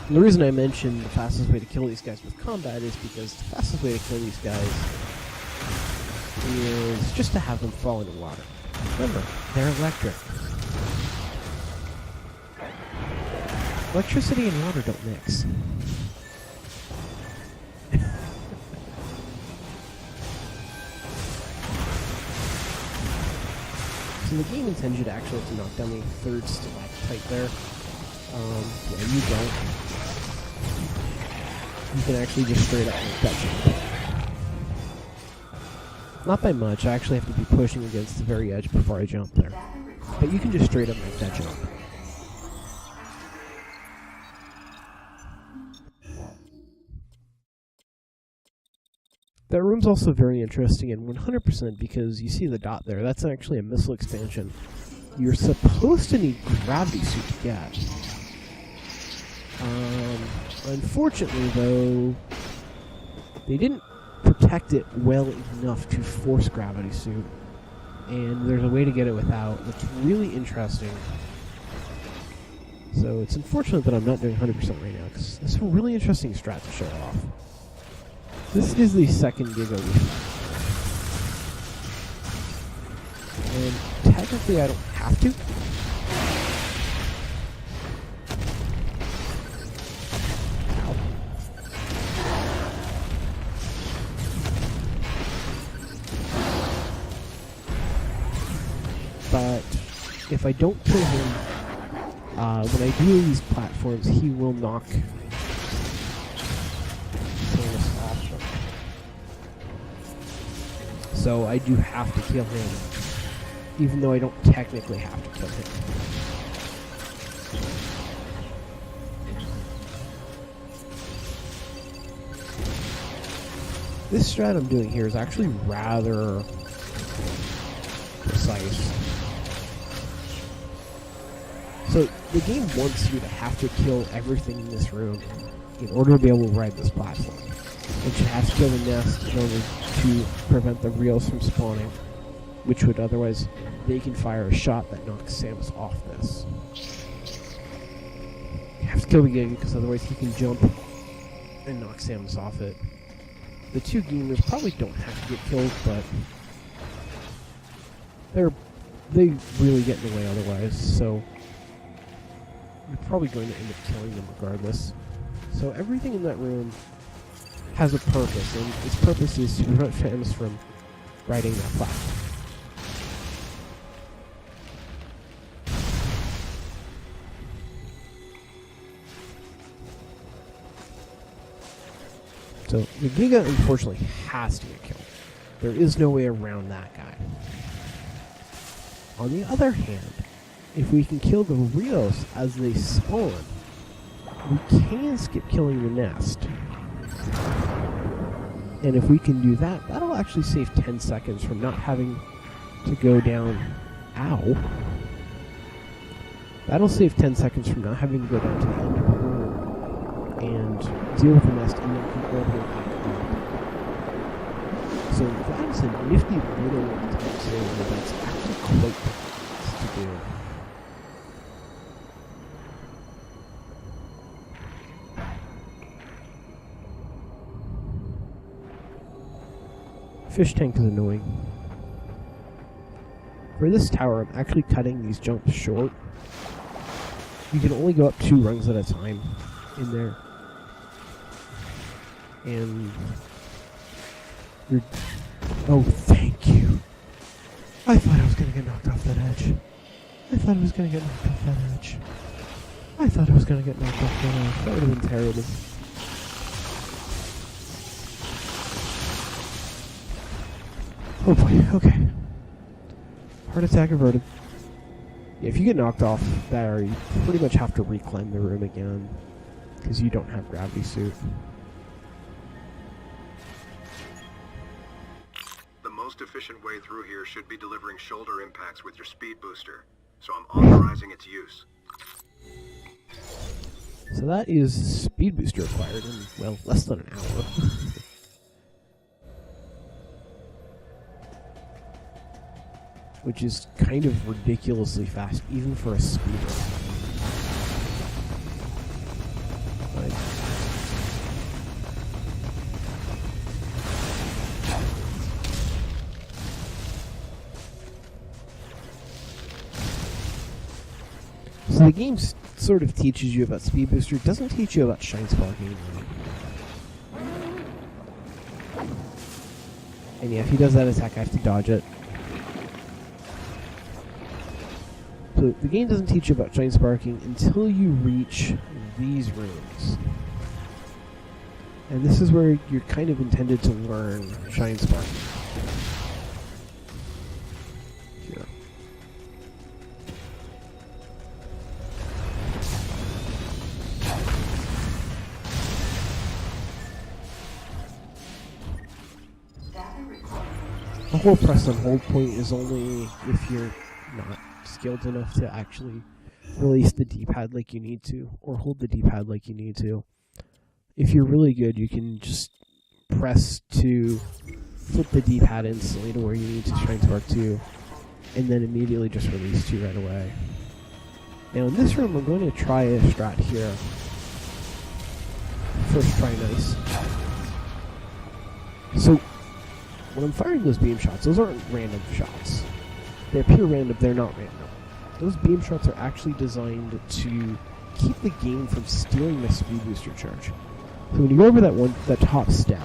And the reason I mentioned the fastest way to kill these guys with combat is because the fastest way to kill these guys is just to have them fall into water. Remember, they're electric. Electricity and water don't mix. So the game intends you to actually have to knock down the third stalactite there. Yeah, you don't. You can actually just straight up make that jump. Not by much, I actually have to be pushing against the very edge before I jump there. But you can just straight up make that jump. That room's also very interesting and 100% because you see the dot there. That's actually a missile expansion. You're supposed to need gravity suit to get. Unfortunately, though, they didn't protect it well enough to force gravity suit, and there's a way to get it without. It's really interesting. So it's unfortunate that I'm not doing 100% right now, because it's a really interesting strat to show off. This is the second Giga we fight. And technically I don't have to. But if I don't kill him, when I do these platforms, he will knock Samus off them. So I do have to kill him, even though I don't technically have to kill him. This strat I'm doing here is actually rather precise. So the game wants you to have to kill everything in this room in order to be able to ride this platform. And you have to kill the nest in order to prevent the reels from spawning, which would otherwise, they can fire a shot that knocks Samus off this. You have to kill the Giga because otherwise he can jump and knock Samus off it. The two gamers probably don't have to get killed, but they really get in the way otherwise, so you're probably going to end up killing them regardless. So everything in that room has a purpose, and its purpose is to prevent Samus from riding that platform. So the Giga unfortunately has to get killed. There is no way around that guy. On the other hand, if we can kill the Rios as they spawn, we can skip killing the nest. And if we can do that, that'll actually save 10 seconds from not having to go down... Ow! That'll save 10 seconds from not having to go down to the end of the room and deal with the nest and then come all the way back up. So that is a nifty little time saver that's actually quite difficult to do. Fish tank is annoying. For this tower, I'm actually cutting these jumps short. You can only go up 2 rungs at a time in there. And you're... Oh, thank you. I thought I was going to get knocked off that edge. I thought I was going to get knocked off that edge. I thought I was going to get knocked off that edge. That would have been terrible. Oh boy, okay. Heart attack averted. Yeah, if you get knocked off there, you pretty much have to reclimb the room again, because you don't have gravity suit. The most efficient way through here should be delivering shoulder impacts with your speed booster, so I'm authorizing its use. So that is speed booster acquired in, well, less than an hour. Which is kind of ridiculously fast, even for a speedrun. So the game sort of teaches you about speed booster. It doesn't teach you about shine sparking. And yeah, if he does that attack, I have to dodge it. So the game doesn't teach you about shine sparking until you reach these rooms. And this is where you're kind of intended to learn shine sparking. Here. The whole press and hold point is only if you're not skilled enough to actually release the D-pad like you need to, or hold the D-pad like you need to. If you're really good, you can just press to flip the D-pad instantly to where you need to shine spark to, and then immediately just release 2 right away. Now in this room, I'm going to try a strat here. First try nice. So, when I'm firing those beam shots, those aren't random shots. They appear random, they're not random. Those beam shots are actually designed to keep the game from stealing my speed booster charge. So when you go over that top step,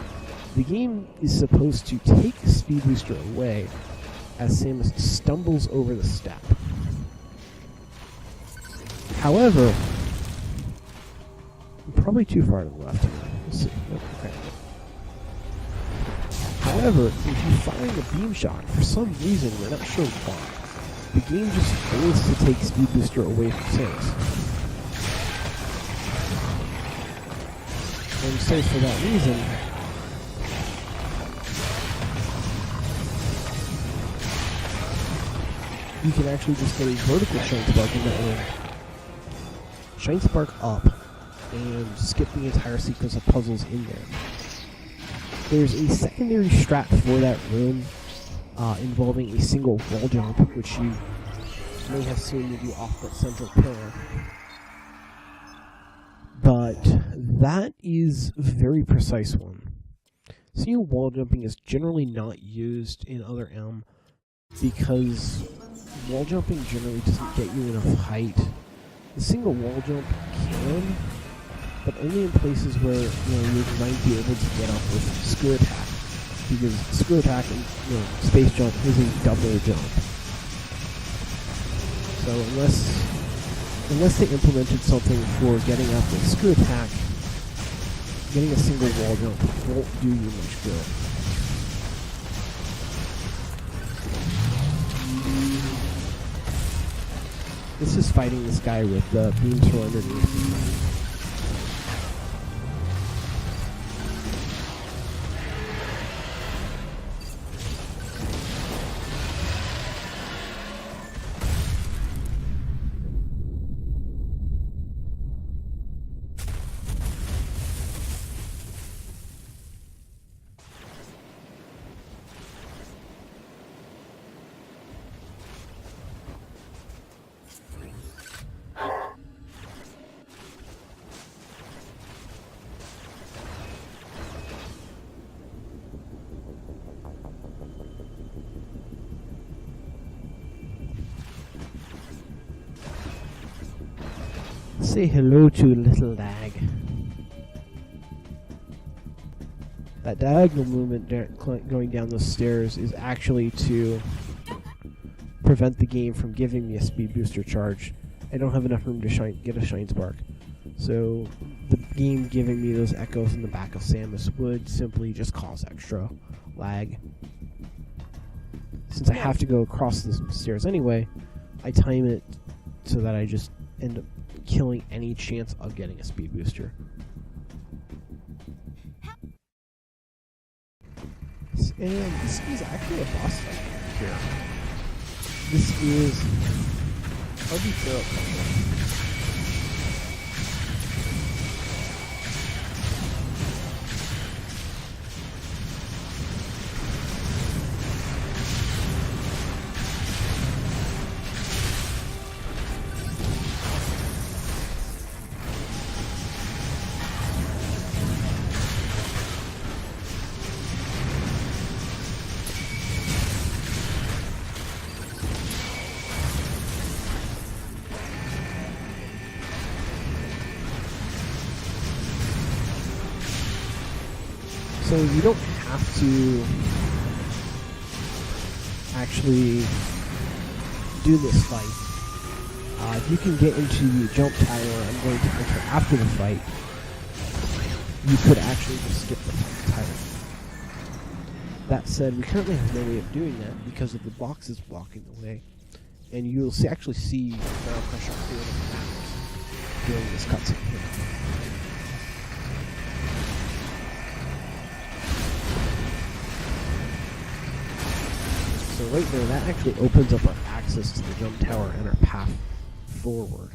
the game is supposed to take the speed booster away as Samus stumbles over the step. However, I'm probably too far to the left here. Let's see. Okay. However, if you're firing a beam shot, for some reason, we're not sure why, the game just fails to take speed booster away from Samus. And so for that reason, you can actually just get a vertical Shine Spark in that room. Shine Spark up, and skip the entire sequence of puzzles in there. There's a secondary strat for that room involving a single wall jump, which you may have seen me do off that central pillar. But that is a very precise one. Single wall jumping is generally not used in other M because wall jumping generally doesn't get you enough height. The single wall jump can, but only in places where you might be able to get up with screw attack, because screw attack and space jump is a double jump. So unless they implemented something for getting up with screw attack, getting a single wall jump won't do you much good. This is fighting this guy with the beams from underneath. Say hello to little Dag. That diagonal movement going down the stairs is actually to prevent the game from giving me a speed booster charge. I don't have enough room to get a Shine Spark. So the game giving me those echoes in the back of Samus would simply just cause extra lag. Since I have to go across the stairs anyway, I time it so that I just end up killing any chance of getting a speed booster. And this is actually a boss fight here. This is PYROSPHERE. So you don't have to actually do this fight. If you can get into the jump tower I'm going to enter after the fight, you could actually just skip the fight entirely. That said, we currently have no way of doing that because of the boxes blocking the way. And you'll actually see barrel pressure clear the path during this cutscene here. So right there, that actually opens up our access to the jump tower and our path forward.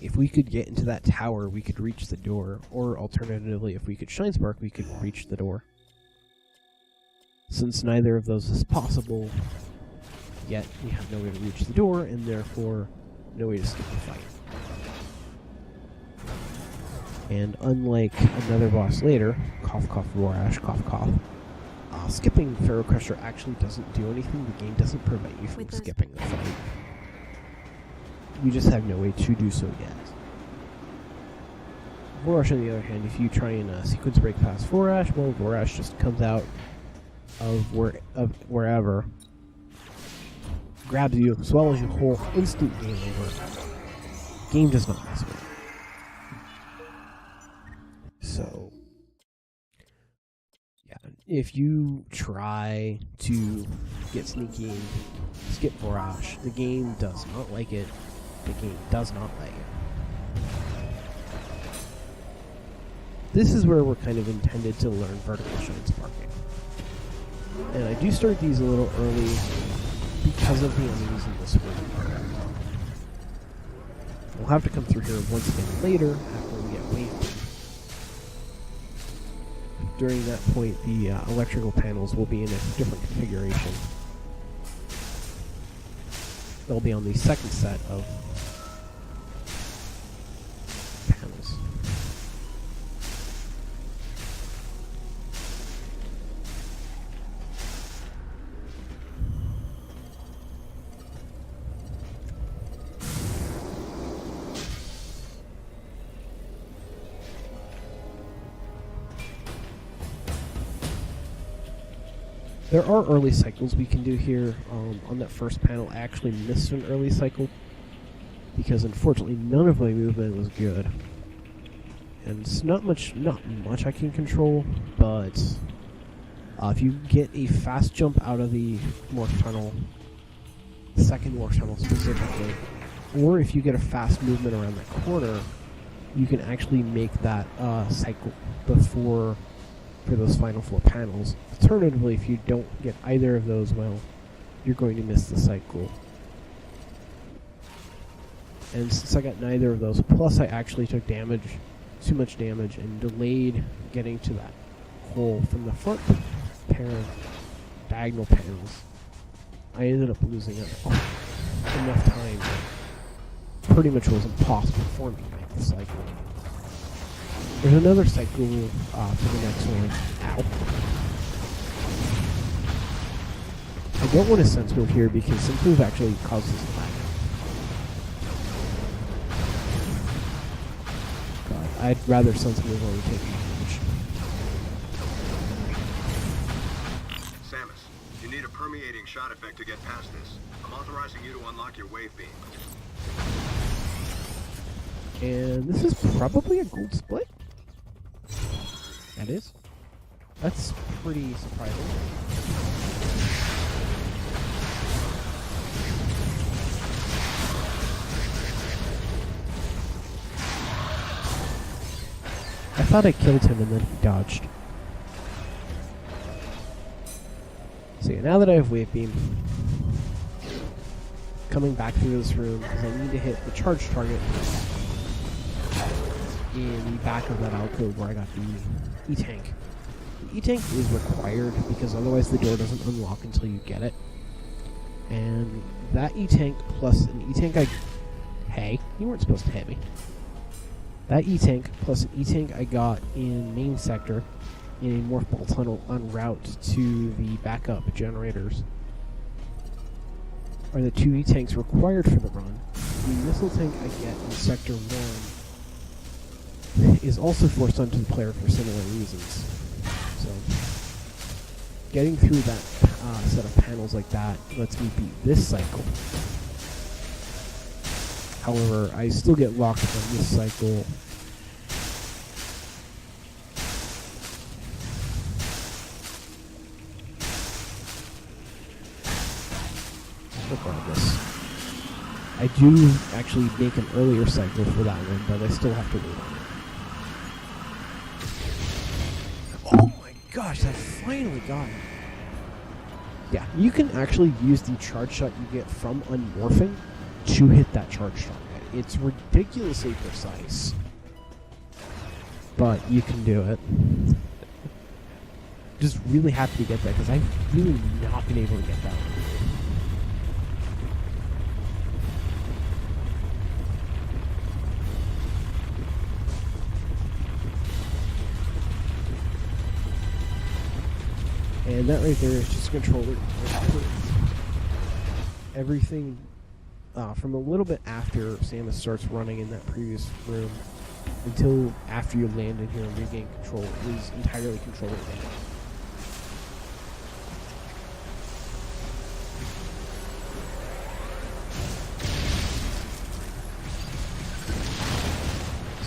If we could get into that tower, we could reach the door, or alternatively, if we could Shine Spark, we could reach the door. Since neither of those is possible, yet we have no way to reach the door, and therefore no way to skip the fight. And unlike another boss later, cough cough roar ash cough cough, skipping Pharaoh Crusher actually doesn't do anything. The game doesn't prevent you from skipping the fight. You just have no way to do so yet. Vorash, on the other hand, if you try and sequence break past Vorash, well, Vorash just comes out of wherever, grabs you, swallows you whole, instant game over. Game does not mess with it. So, yeah, if you try to get sneaky and skip Vorash, the game does not like it. The game does not like it. This is where we're kind of intended to learn vertical Shine Sparking. And I do start these a little early because of the enemies in this room. We'll have to come through here once again later after we get wave beam. During that point, the electrical panels will be in a different configuration. They'll be on the second set of panels. There are early cycles we can do here. On that first panel, I actually missed an early cycle because unfortunately none of my movement was good. And it's not much I can control, but if you get a fast jump out of the morph tunnel, second morph tunnel specifically, or if you get a fast movement around that corner, you can actually make that cycle before for those final 4 panels. Alternatively, if you don't get either of those, well, you're going to miss the cycle. And since I got neither of those, plus I actually took damage, too much damage, and delayed getting to that hole from the front pair of diagonal panels, I ended up losing enough time that pretty much was impossible for me to make the cycle. There's another cycle for the next one. Ow. I don't want to sense move here because sense move actually causes lag. But I'd rather sense move while we take damage. Samus, you need a permeating shot effect to get past this. I'm authorizing you to unlock your wave beam. And this is probably a gold split. That is. That's pretty surprising. I thought I killed him and then he dodged. So yeah, now that I have wave beam, coming back through this room because I need to hit the charge target in the back of that alcove where I got the E-tank. The E-tank is required because otherwise the door doesn't unlock until you get it. And that E-tank plus an E-tank Hey, you weren't supposed to hit me. That E-tank plus an E-tank I got in main sector in a morph ball tunnel en route to the backup generators are the 2 E-tanks required for the run. The missile tank I get in sector 1 is also forced onto the player for similar reasons. So, getting through that set of panels like that lets me beat this cycle. However, I still get locked on this cycle. Regardless. I do actually make an earlier cycle for that one, but I still have to wait on it. Oh my gosh, that finally got it. Yeah, you can actually use the charge shot you get from unmorphing to hit that charge target. It's ridiculously precise. But you can do it. Just really happy to get that, because I've really not been able to get that one. And that right there is just a controller. Everything from a little bit after Samus starts running in that previous room until after you land in here and regain control is entirely controller based.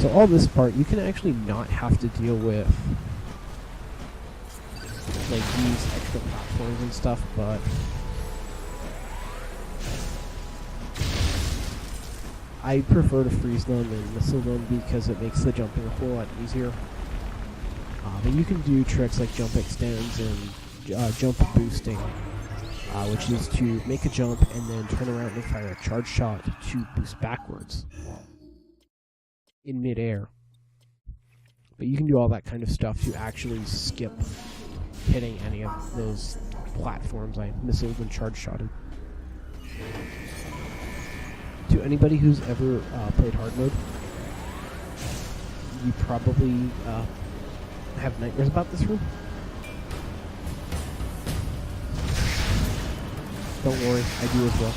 So all this part, you can actually not have to deal with like these extra platforms and stuff, but I prefer to freeze them and missile them because it makes the jumping a whole lot easier. But you can do tricks like jump extends and jump boosting, which is to make a jump and then turn around and fire a charge shot to boost backwards in midair. But you can do all that kind of stuff to actually skip hitting any of those platforms I missiled and charge shotted. To anybody who's ever played hard mode, you probably have nightmares about this room. Don't worry, I do as well.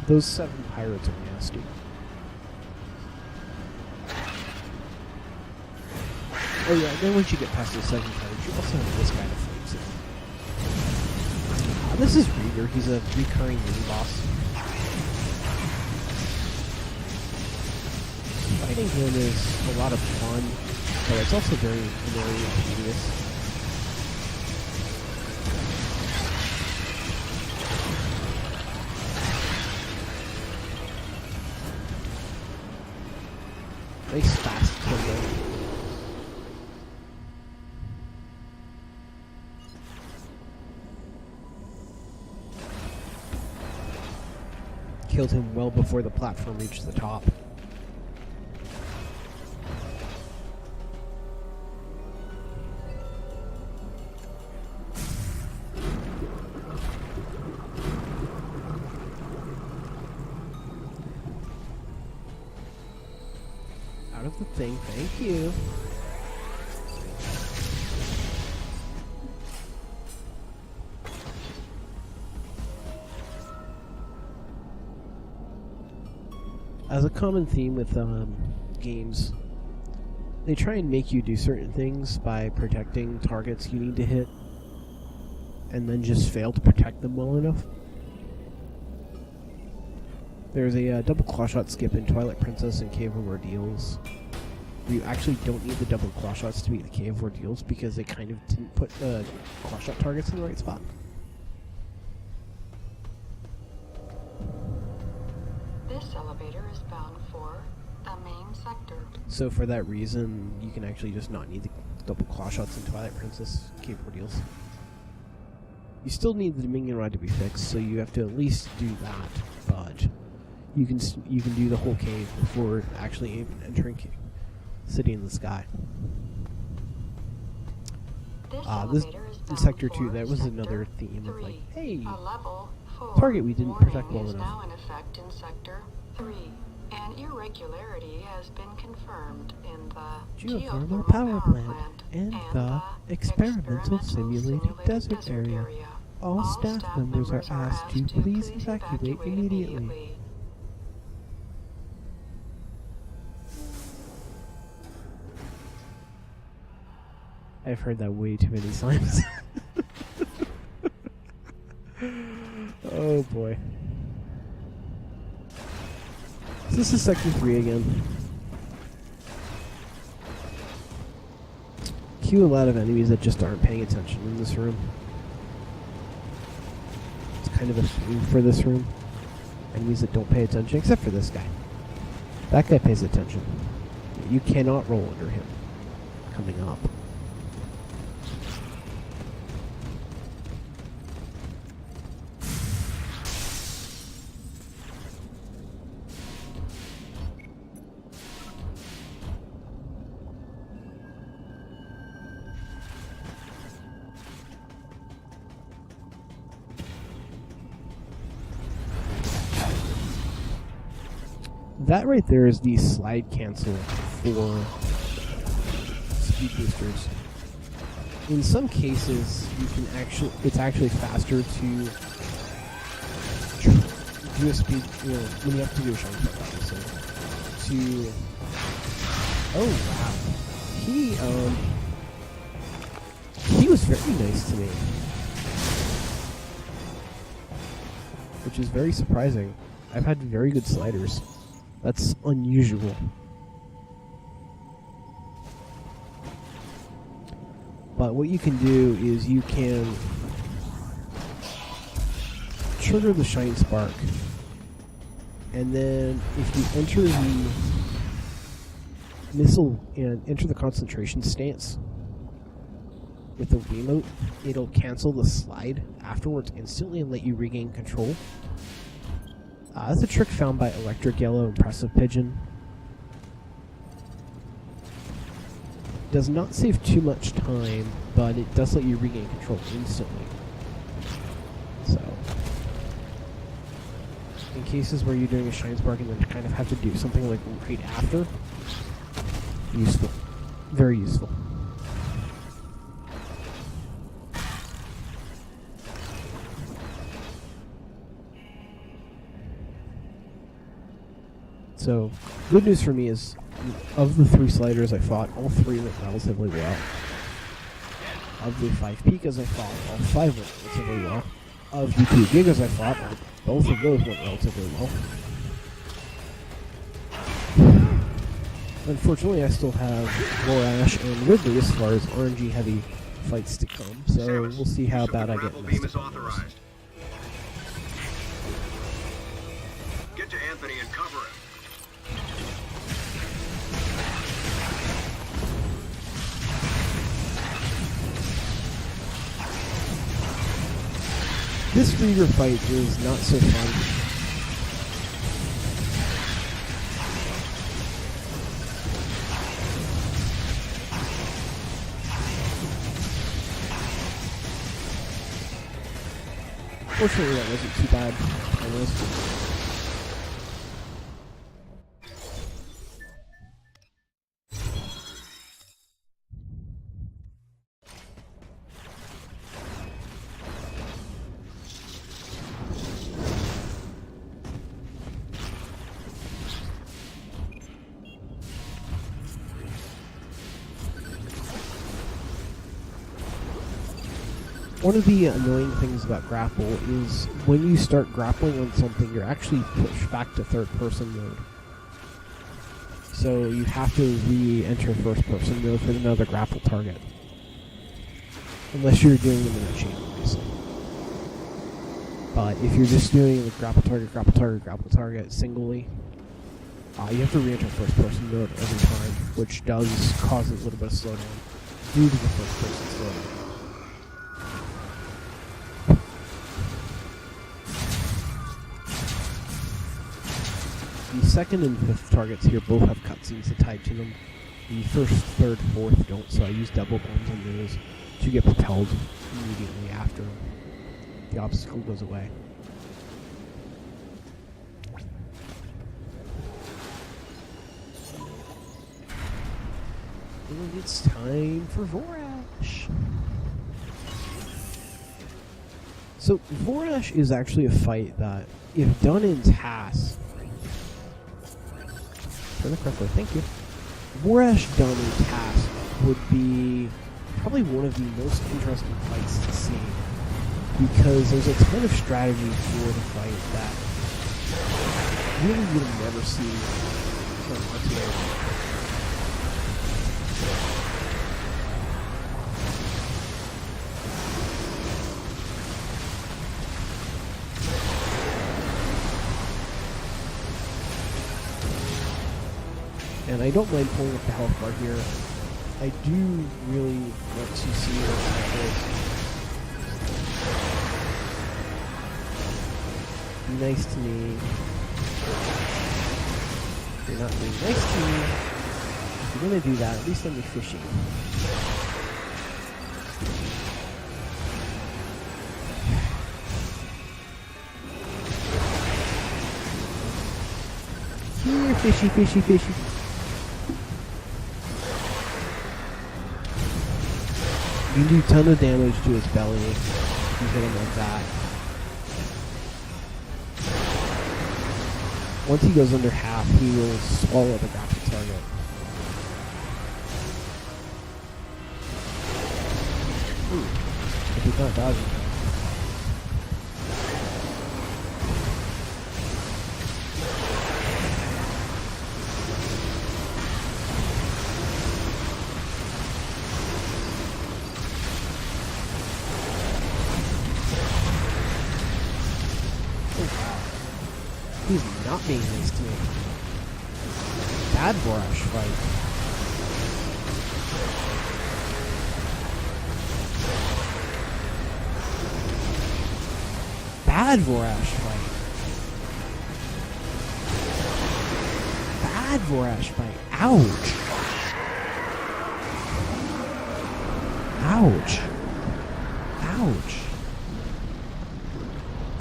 Those 7 pirates are nasty. Oh yeah, then once you get past those 7 pirates, you also have this guy to fight. This is Rieger, he's a recurring mini-boss. Fighting him is a lot of fun, but it's also very tedious. Nice fast kill. Killed him well before the platform reached the top. The thing, thank you. As a common theme with games, they try and make you do certain things by protecting targets you need to hit, and then just fail to protect them well enough. There's a double claw shot skip in Twilight Princess and Cave of Ordeals. You actually don't need the double claw shots to beat the Cave of Ordeals because they kind of didn't put claw shot targets in the right spot. This elevator is bound for the main sector. So for that reason, you can actually just not need the double claw shots in Twilight Princess, Cave of Ordeals. You still need the Dominion Rod to be fixed, so you have to at least do that, but you can do the whole cave before actually entering City in the Sky. This in Sector 2, that was another theme of like, hey, target we didn't protect well enough. Now in effect in Sector 3. An irregularity has been confirmed in the geothermal power plant and the experimental simulated desert area. All staff members are asked to please evacuate immediately. I've heard that way too many times. Oh boy. So this is Sector 3 again. Cue a lot of enemies that just aren't paying attention in this room. It's kind of a theme for this room. Enemies that don't pay attention, except for this guy. That guy pays attention. You cannot roll under him coming up. That right there is the slide cancel for speed boosters. In some cases, you can it's actually faster to do a speed, when you have to do a shine flip, obviously. Oh wow, he he was very nice to me. Which is very surprising. I've had very good sliders. That's unusual. But what you can do is you can trigger the Shine Spark, and then if you enter the missile and enter the concentration stance with the Wiimote, it'll cancel the slide afterwards instantly and let you regain control. That's a trick found by Electric Yellow and Impressive Pigeon. Does not save too much time, but it does let you regain control instantly. So, in cases where you're doing a Shine Spark and then kind of have to do something like right after, useful. Very useful. So, good news for me is, of the 3 sliders I fought, all 3 went relatively well. Of the 5 Pikas I fought, all 5 went relatively well. Of the 2 Gigas I fought, both of those went relatively well. Unfortunately, I still have Vorash and Ridley as far as RNG heavy fights to come, so we'll see how bad I get messed up on those. Get to Anthony and cover him. This Reaver fight is not so fun. Fortunately, that wasn't too bad. One of the annoying things about grapple is when you start grappling on something, you're actually pushed back to third-person mode. So you have to re-enter first-person mode for another grapple target. Unless you're doing them in a chain, obviously. But if you're just doing the grapple target singly, you have to re-enter first-person mode every time, which does cause a little bit of slowdown due to the first-person slowdown. The second and fifth targets here both have cutscenes tied to them. The first, third, fourth don't, so I use double bombs on those to get propelled immediately after the obstacle goes away. And it's time for Vorash. So Vorash is actually a fight that, if done in tasks, turn it correctly, thank you. Vorash done in task would be probably one of the most interesting fights to see, because there's a ton of strategy for the fight that really you'll never see from RTA. And I don't mind pulling up the health bar here. I do really want to see what happens. Be nice to me. You're not being nice to me. If you're gonna do that, at least let me fishing. Here, fishy, fishy, fishy. You can do a ton of damage to his belly if you hit him like that. Once he goes under half, he will swallow the grapple target. I did not dodge it. He's not being nice to me. Bad Borash fight. Bad Vorash fight. Bad Vorash fight. Ouch. Ouch. Ouch.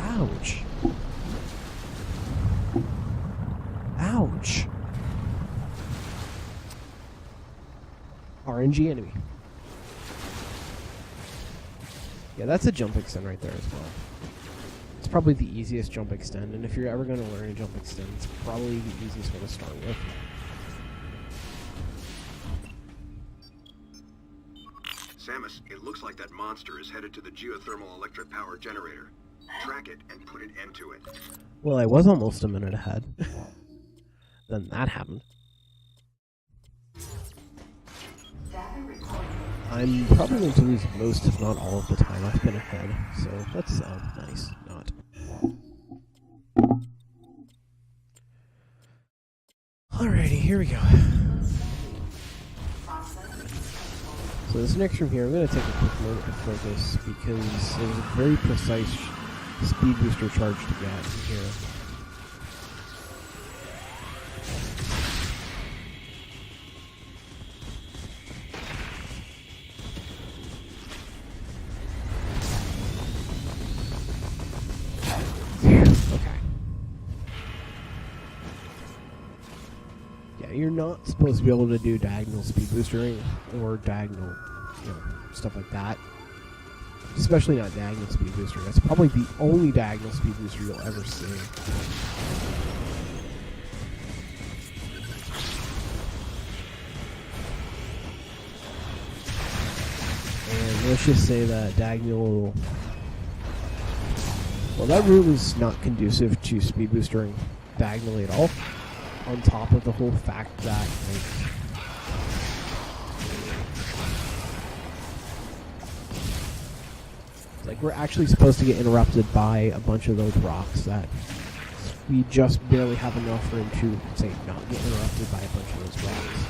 Ouch. Ouch. RNG enemy. Yeah, that's a jump extend right there as well. It's probably the easiest jump extend, and if you're ever going to learn a jump extend, it's probably the easiest one to start with. Samus, it looks like that monster is headed to the geothermal electric power generator. Track it and put an end to it. Well, I was almost a minute ahead. Then that happened. Data recorded. I'm probably going to lose most, if not all, of the time I've been ahead, so that's nice. Not. Alrighty, here we go. So this next room here, I'm going to take a quick moment to focus because there's a very precise speed booster charge to get in here. You're not supposed to be able to do diagonal speed boostering or diagonal, stuff like that. Especially not diagonal speed booster. That's probably the only diagonal speed booster you'll ever see. And let's just say that diagonal... Well, that room is not conducive to speed boostering diagonally at all. On top of the whole fact that, like we're actually supposed to get interrupted by a bunch of those rocks that we just barely have enough room to, say, not get interrupted by a bunch of those rocks.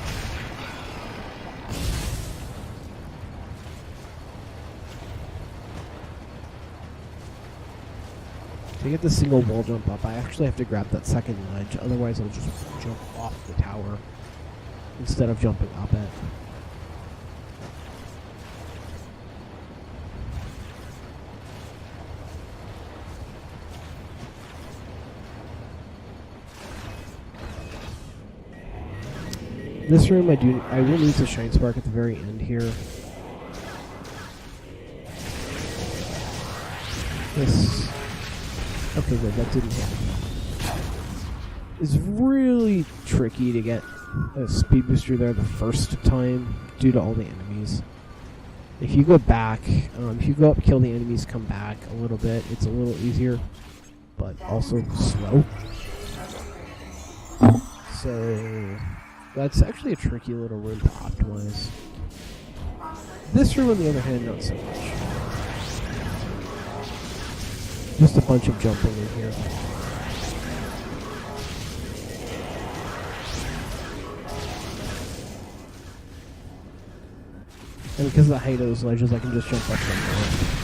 To get the single wall jump up, I actually have to grab that second ledge, otherwise I'll just jump off the tower instead of jumping up it. This room I will need to Shine Spark at the very end here. This... Okay, good, that didn't happen. It's really tricky to get a speed booster there the first time due to all the enemies. If you go back, if you go up, kill the enemies, come back a little bit, it's a little easier, but also slow. So, that's actually a tricky little room to optimize. This room, on the other hand, not so much. Just a bunch of jumping in here. And because of the height of those ledges, I can just jump up from there.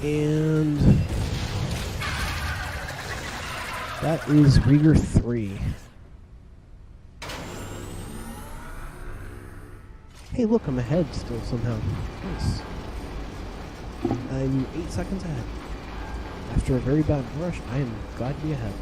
And that is Rieger 3. Hey, look, I'm ahead still somehow. Nice. I'm 8 seconds ahead. After a very bad rush, I am glad to be ahead.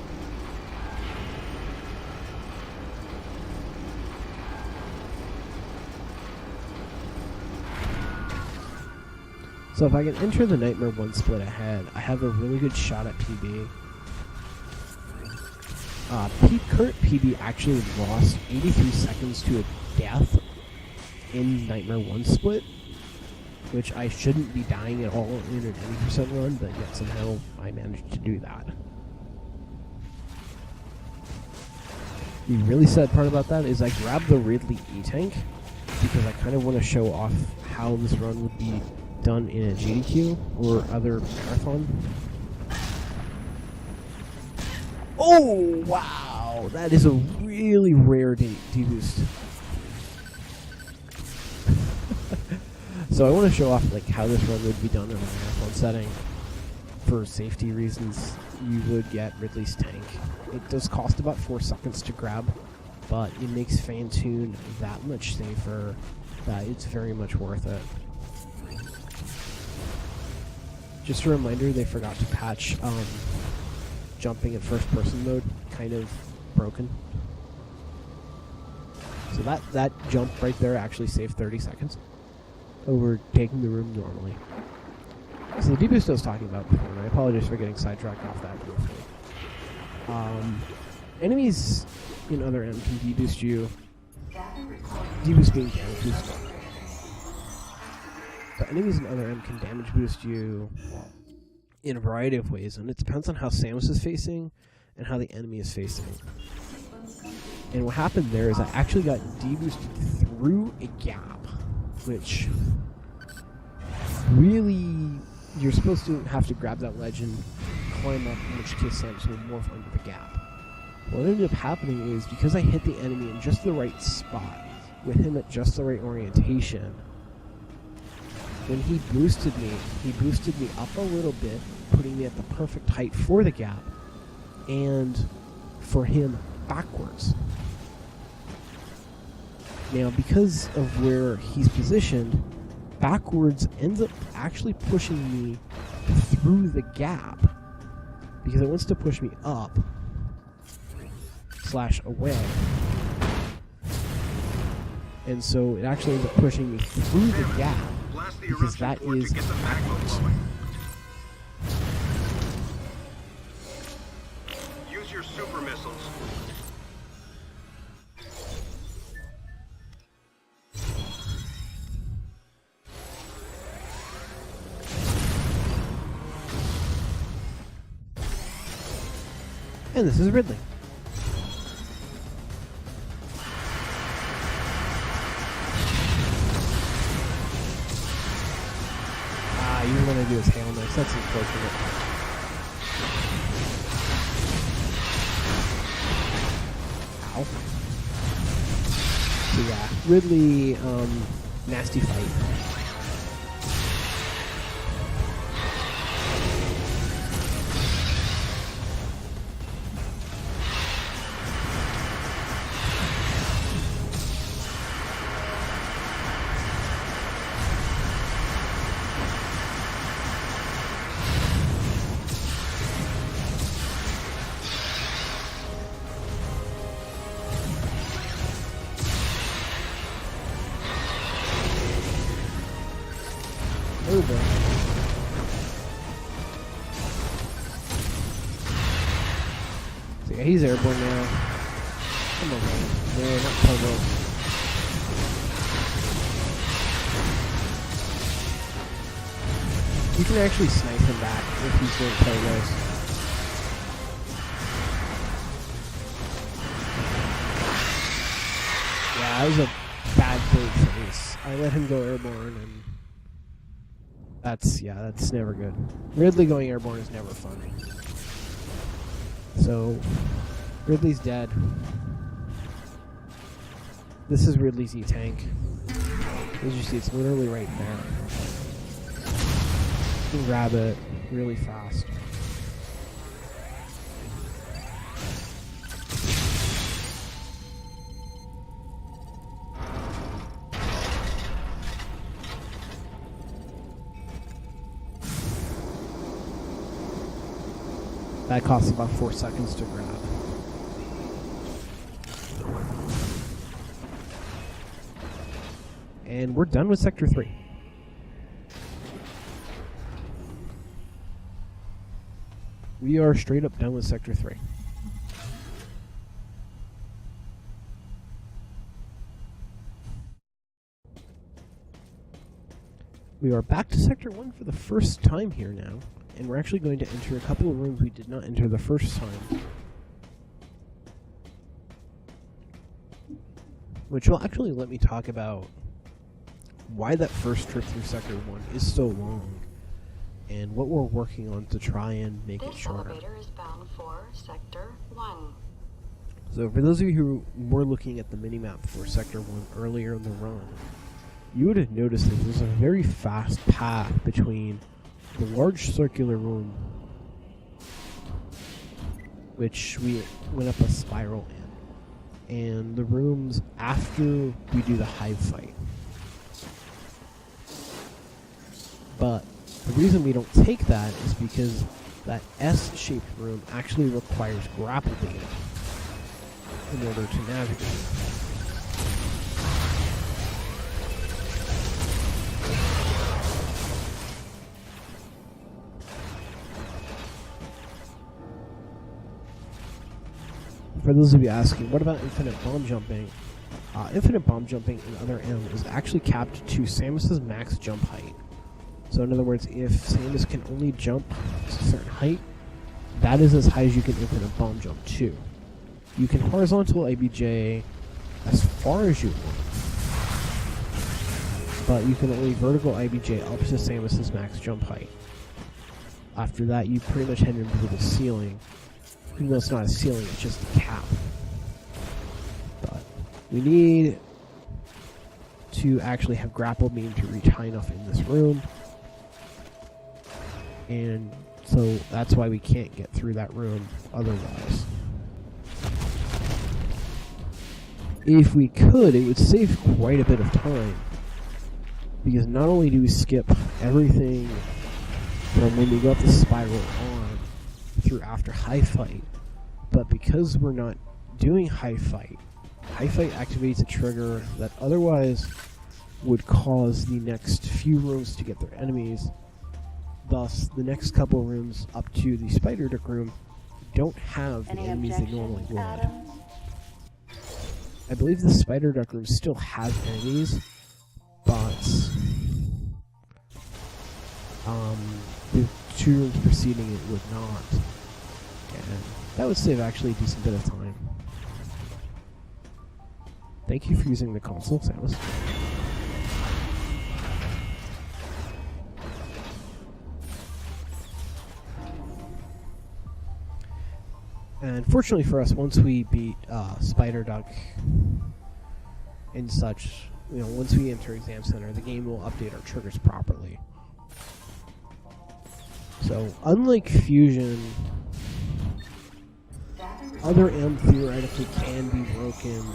So if I can enter the Nightmare 1 split ahead, I have a really good shot at PB. Current PB actually lost 83 seconds to a death in Nightmare 1 split, which I shouldn't be dying at all in an 80% run, but yet somehow I managed to do that. The really sad part about that is I grabbed the Ridley E-Tank because I kind of want to show off how this run would be done in a GDQ or other marathon. Oh, wow! That is a really rare D-boost. So I want to show off like how this run would be done in a marathon setting. For safety reasons, you would get Ridley's tank. It does cost about 4 seconds to grab, but it makes Fan-Tune that much safer that it's very much worth it. Just a reminder, they forgot to patch jumping in first-person mode, kind of broken. So that jump right there actually saved 30 seconds over taking the room normally. So the D-boost I was talking about before, and I apologize for getting sidetracked off that briefly. Enemies in other M can D-boost you. D-boost being damage boost. But enemies in other M can damage boost you in a variety of ways, and it depends on how Samus is facing and how the enemy is facing. And what happened there is I actually got D-boosted through a gap, which really, you're supposed to have to grab that ledge and climb up, in which case Samus will morph under the gap. What ended up happening is, because I hit the enemy in just the right spot, with him at just the right orientation, when he boosted me up a little bit, putting me at the perfect height for the gap, and for him backwards. Now, because of where he's positioned, backwards ends up actually pushing me through the gap, because it wants to push me up / away. And so it actually ends up pushing me through the gap, because that is backwards. Use your super missiles. And this is Ridley. You don't want to do his hail mix. That's unfortunate. Ow. So yeah, Ridley, nasty fight. Over. So yeah, he's airborne now. Come on, man. No, not Pogo. You can actually snipe him back if he's doing Pogos. Yeah, that was a bad third face. I let him go airborne, and that's never good. Ridley going airborne is never fun. So, Ridley's dead. This is Ridley's E-Tank. As you see, it's literally right there. and grab it really fast. That costs about 4 seconds to grab. And we're done with Sector 3. We are straight up done with Sector 3. We are back to Sector 1 for the first time here now. And we're actually going to enter a couple of rooms we did not enter the first time. Which will actually let me talk about why that first trip through Sector 1 is so long, and what we're working on to try and make it shorter. This elevator is bound for Sector 1. So for those of you who were looking at the minimap for Sector 1 earlier in the run, you would have noticed that there's a very fast path between the large circular room, which we went up a spiral in, and the rooms after we do the hive fight. But the reason we don't take that is because that S-shaped room actually requires grapple data in order to navigate. For those of you asking, what about infinite bomb jumping? Infinite bomb jumping in Other M is actually capped to Samus's max jump height. So in other words, if Samus can only jump to a certain height, that is as high as you can infinite bomb jump to. You can horizontal IBJ as far as you want, but you can only vertical IBJ up to Samus's max jump height. After that, you pretty much head into the ceiling. Even though it's not a ceiling, it's just a cap. But we need to actually have grapple beam to reach high enough in this room. And so that's why we can't get through that room otherwise. If we could, it would save quite a bit of time. Because not only do we skip everything from when we go up the spiral on through after high fight, but because we're not doing high fight activates a trigger that otherwise would cause the next few rooms to get their enemies. Thus, the next couple rooms up to the spider duck room don't have the enemies they normally would. I believe the spider duck room still has enemies, but the 2 rooms preceding it would not. And that would save actually a decent bit of time. Thank you for using the console, Samus. And fortunately for us, once we beat Spider Duck and such, once we enter Exam Center, the game will update our triggers properly. So, unlike Fusion, Other M theoretically can be broken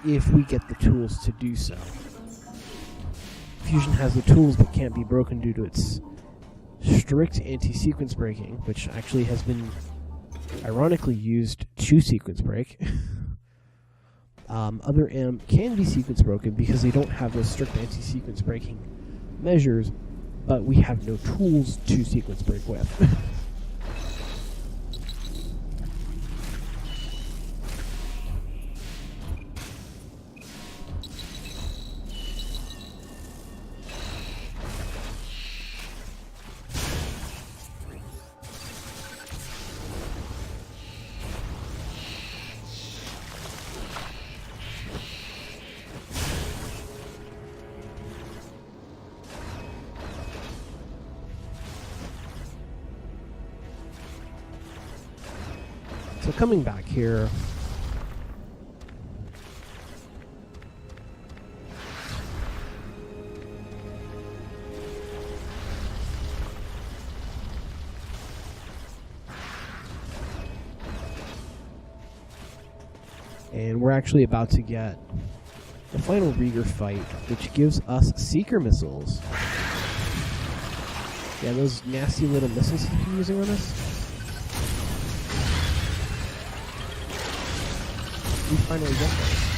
if we get the tools to do so. Fusion has the tools but can't be broken due to its strict anti-sequence breaking, which actually has been ironically used to sequence break. Other M can be sequence broken because they don't have those strict anti-sequence breaking measures, but we have no tools to sequence break with. So coming back here, And we're actually about to get the final Rieger fight, which gives us Seeker missiles. Yeah, those nasty little missiles he's been using on us. We finally get those.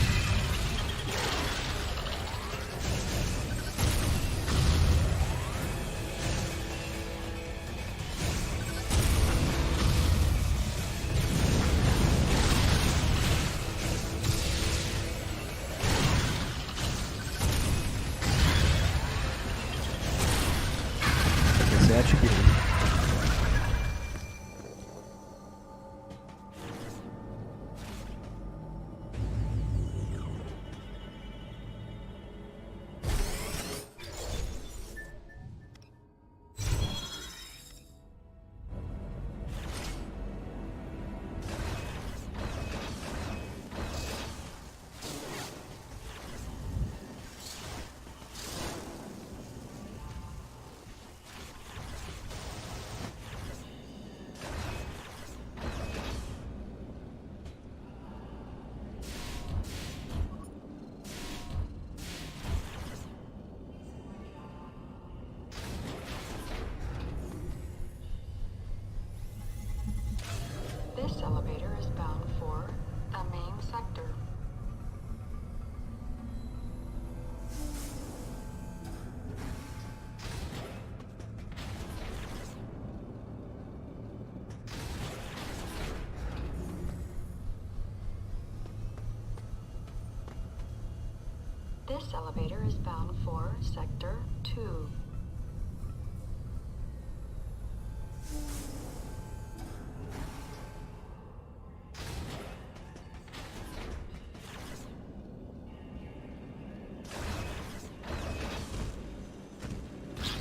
Okay, so that should be it. This elevator is bound for the main sector. This elevator is bound for Sector 2.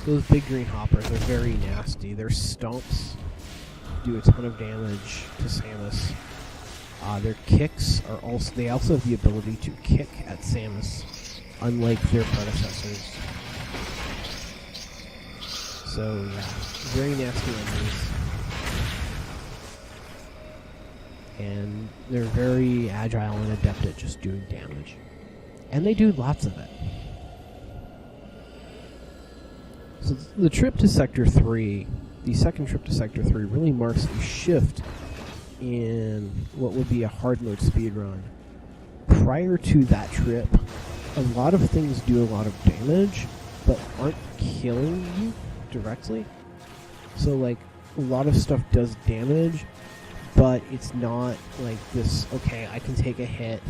Those big green hoppers are very nasty. Their stomps do a ton of damage to Samus. Their kicks are they also have the ability to kick at Samus, unlike their predecessors. So yeah, very nasty enemies. And they're very agile and adept at just doing damage. And they do lots of it. So the trip to Sector 3, the second trip to Sector 3, really marks a shift in what would be a hard mode speedrun. Prior to that trip, a lot of things do a lot of damage, but aren't killing you directly. So like, a lot of stuff does damage, but it's not like this, okay, I can take a hit,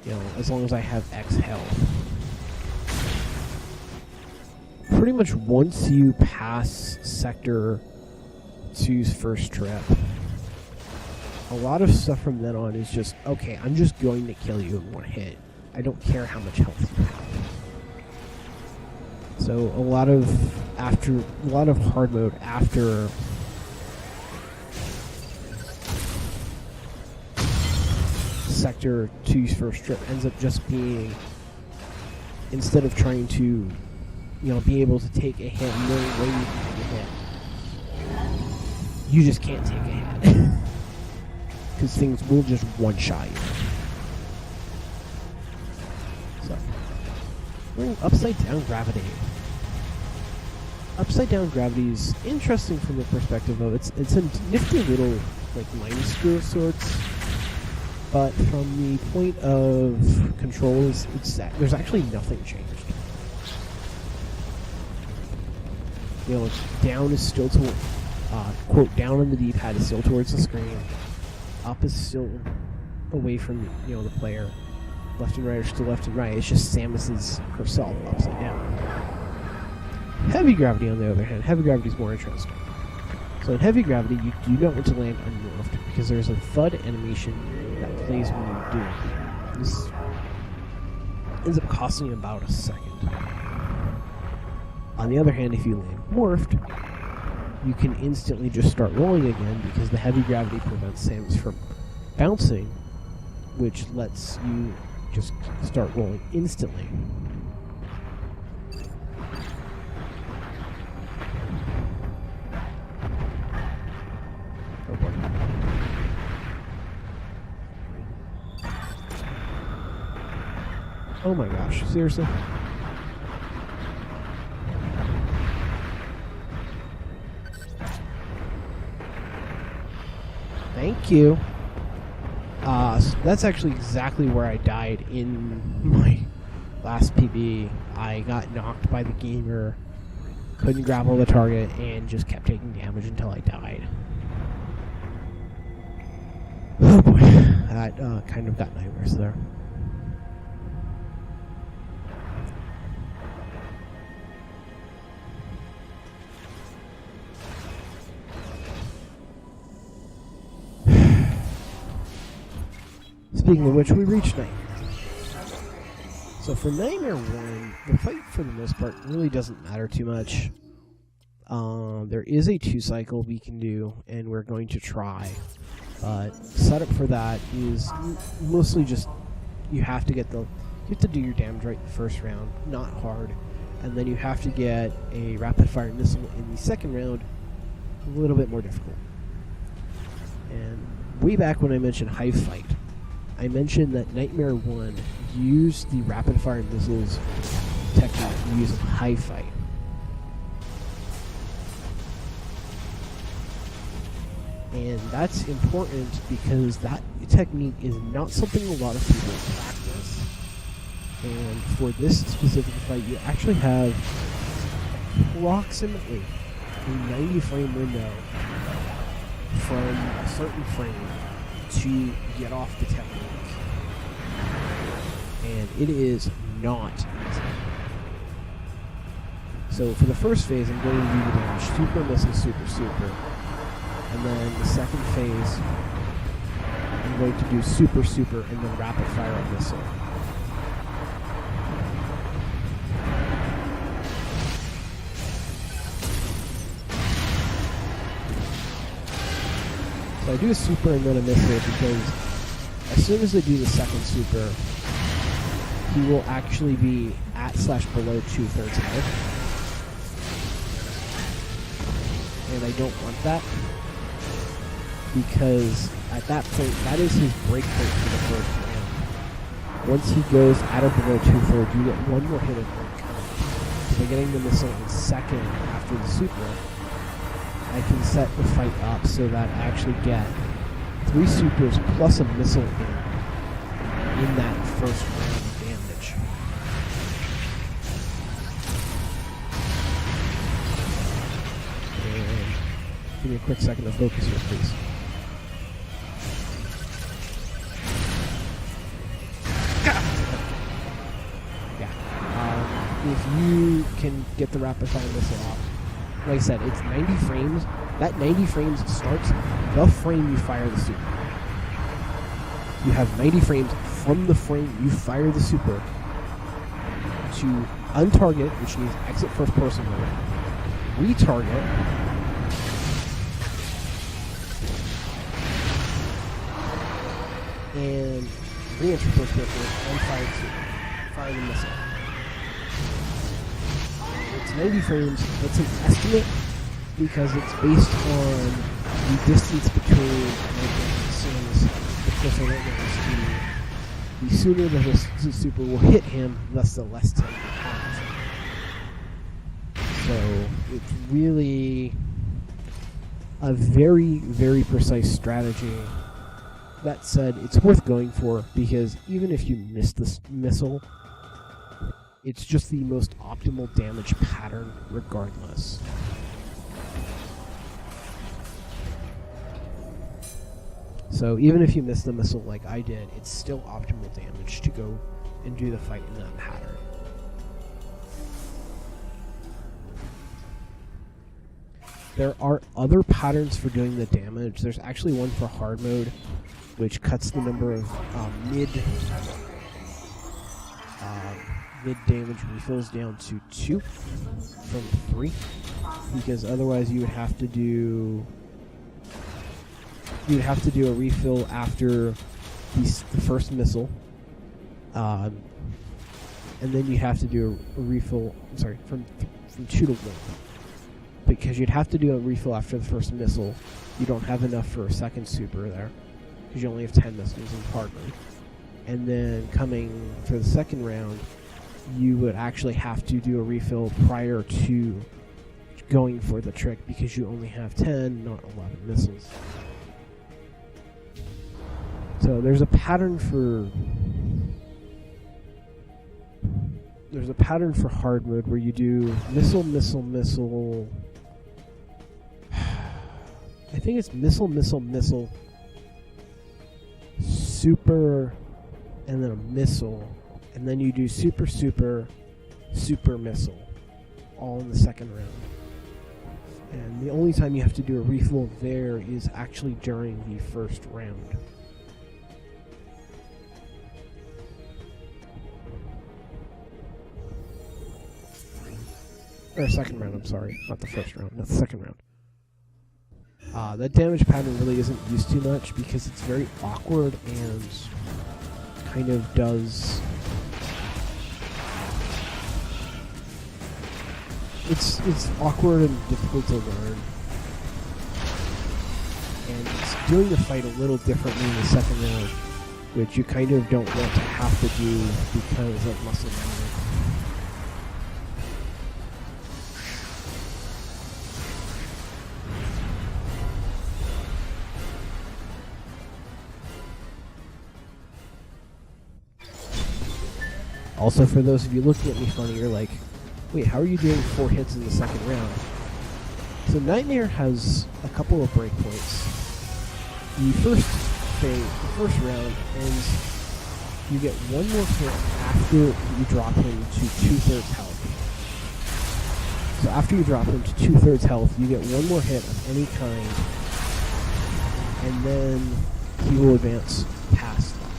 you know, as long as I have X health. Pretty much once you pass Sector 2's first trip, a lot of stuff from then on is just, okay, I'm just going to kill you in one hit. I don't care how much health you have. So a lot of hard mode after Sector 2's first trip ends up just being, instead of trying to, you know, be able to take a hit, knowing where you can take a hit, you just can't take a hit. Because things will just one-shot you. So, upside down gravity. Upside down gravity is interesting from the perspective of it's a nifty little like mine screw of sorts. But from the point of control, there's actually nothing changed. You know, down is still to quote, down on the D-pad is still towards the screen. Up is still away from, you know, the player. Left and right are still left and right. It's just Samus's herself upside down. Heavy gravity, on the other hand, heavy gravity is more interesting. So in heavy gravity, you do not want to land unmorphed because there's a thud animation that plays when you do. This ends up costing you about a second. On the other hand, if you land morphed, you can instantly just start rolling again because the heavy gravity prevents Samus from bouncing, which lets you just start rolling instantly. Oh my gosh, seriously? Thank you. So that's actually exactly where I died in my last PB. I got knocked by the gamer, couldn't grapple the target, and just kept taking damage until I died. Oh boy, that kind of got nightmares there. Speaking of which, we reached Nightmare. So for Nightmare 1, the fight for the most part really doesn't matter too much. There is a 2-cycle we can do, and we're going to try. But setup for that is mostly just you have to do your damage right the first round, not hard, and then you have to get a rapid fire missile in the second round, a little bit more difficult. And way back when I mentioned Hive Fight, I mentioned that Nightmare 1 used the rapid fire missiles technique using Hive Fight. And that's important because that technique is not something a lot of people practice. And for this specific fight, you actually have approximately a 90 frame window from a certain frame to get off the technique. And it is not easy. So for the first phase, I'm going to do the damage super, missile, super, super. And then the second phase, I'm going to do super, super, and then rapid fire a missile. So I do a super and then a missile because as soon as I do the second super, he will actually be at/below 2/3 health. And I don't want that, because at that point, that is his break point for the first round. Once he goes at or below 2/3, you get one more hit of encode. By getting the missile in second after the super, I can set the fight up so that I actually get 3 supers plus a missile in that first round of damage. And give me a quick second to focus here, please. If you can get the rapid fire missile off, like I said, it's 90 frames. That 90 frames starts the frame you fire the super. You have 90 frames from the frame you fire the super to untarget, which means exit first person mode, retarget, and re-enter first person and fire the missile. It's 90 frames. It's an estimate because it's based on the distance between the person right next to you. The sooner the super will hit him, thus the less time you have. So it's really a very, very precise strategy. That said, it's worth going for because even if you miss this missile, it's just the most optimal damage pattern regardless. So even if you miss the missile like I did, it's still optimal damage to go and do the fight in that pattern. There are other patterns for doing the damage. There's actually one for hard mode, which cuts the number of mid damage refills down to 2 from 3, because otherwise you would have to do a refill after the first missile, and then you have to do a refill. From 2 to 1, because you'd have to do a refill after the first missile. You don't have enough for a second super there because you only have 10 missiles in hard mode. and then coming for the second round, you would actually have to do a refill prior to going for the trick because you only have 10, not 11 missiles. So there's a pattern for hard mode where you do missile, missile, missile. I think it's missile, missile, missile, super, and then a missile, and then you do super, super, super missile, all in the second round. And the only time you have to do a refill there is actually during the first round. Or second round, I'm sorry. Not the first round, not the second round. That damage pattern really isn't used too much because it's very awkward and kind of does... It's awkward and difficult to learn. And it's doing the fight a little differently in the second round, which you kind of don't want to have to do because of muscle memory. Also, for those of you looking at me funny, you're like, wait, how are you doing 4 hits in the second round? So Nightmare has a couple of breakpoints. The first round ends, you get one more hit after you drop him to 2/3 health. So after you drop him to 2/3 health, you get one more hit of any kind, and then he will advance past that.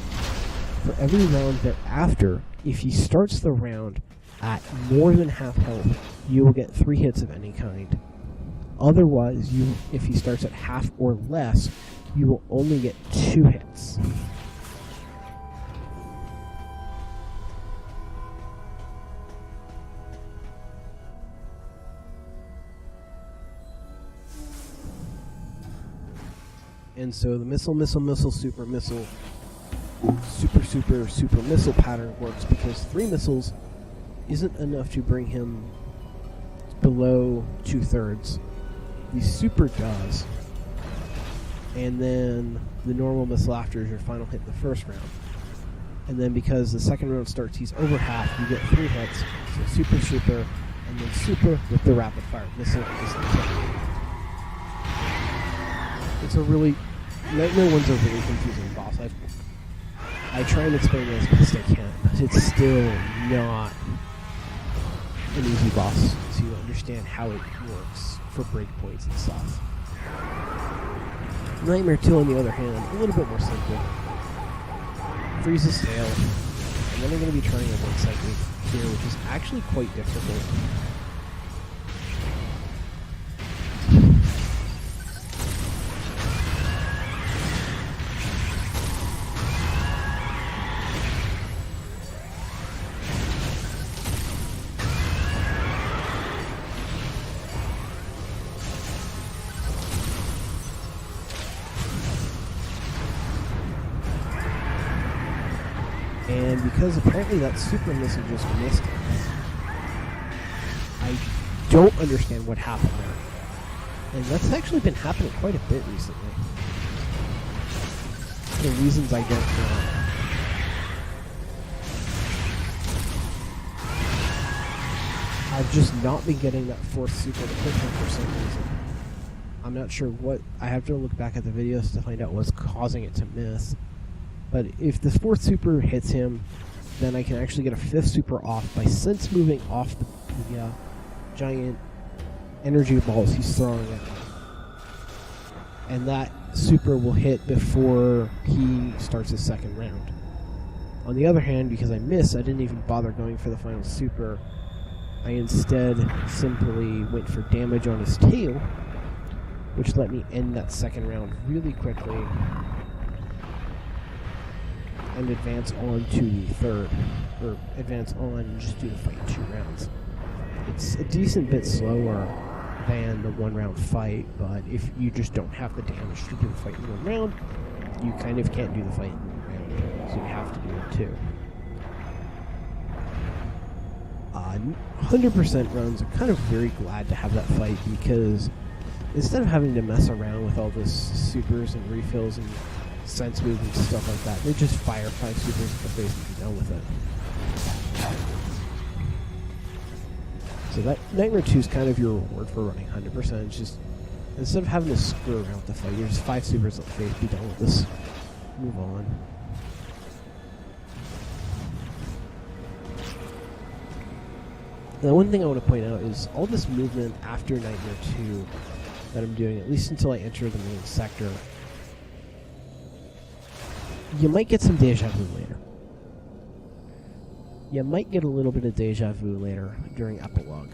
For every round thereafter, if he starts the round at more than half health, you will get 3 hits of any kind. Otherwise, if he starts at half or less, you will only get 2 hits. And so the missile, missile, missile, super missile, super, super, super missile pattern works because 3 missiles isn't enough to bring him below 2/3. The super does. And then the normal missile after is your final hit in the first round. And then because the second round starts, he's over half, you get 3 hits. So super, super, and then super with the rapid fire missile is the kill. It's a really... Nightmare 1's a really confusing boss. I try and explain it as best I can, but it's still not an easy boss to understand how it works for breakpoints and stuff. Nightmare 2, on the other hand, a little bit more simple. Freezes tail, and then I'm going to be trying a one cycle here, which is actually quite difficult. And because apparently that super missile just missed him, I don't understand what happened there. And that's actually been happening quite a bit recently. For reasons I don't know. I've just not been getting that fourth super to hit him for some reason. I'm not sure what... I have to look back at the videos to find out what's causing it to miss. But if the fourth super hits him, then I can actually get a fifth super off by sense moving off the giant energy balls he's throwing at me. And that super will hit before he starts his second round. On the other hand, because I missed, I didn't even bother going for the final super. I instead simply went for damage on his tail, which let me end that second round really quickly and advance on to the third, or advance on and just do the fight in 2 rounds. It's a decent bit slower than the 1-round fight, but if you just don't have the damage to do the fight in 1 round, you kind of can't do the fight in 1 round, so you have to do it too. 100% runs are kind of very glad to have that fight, because instead of having to mess around with all this supers and refills and sense moves and stuff like that, they just fire 5 supers at the face and be done with it. So that Nightmare 2 is kind of your reward for running 100%. It's just, instead of having to screw around with the fight, you're just 5 supers at the face, be done with this. Move on. Now, one thing I want to point out is all this movement after Nightmare 2 that I'm doing, at least until I enter the main sector, you might get some deja vu later. You might get a little bit of deja vu later during epilogue.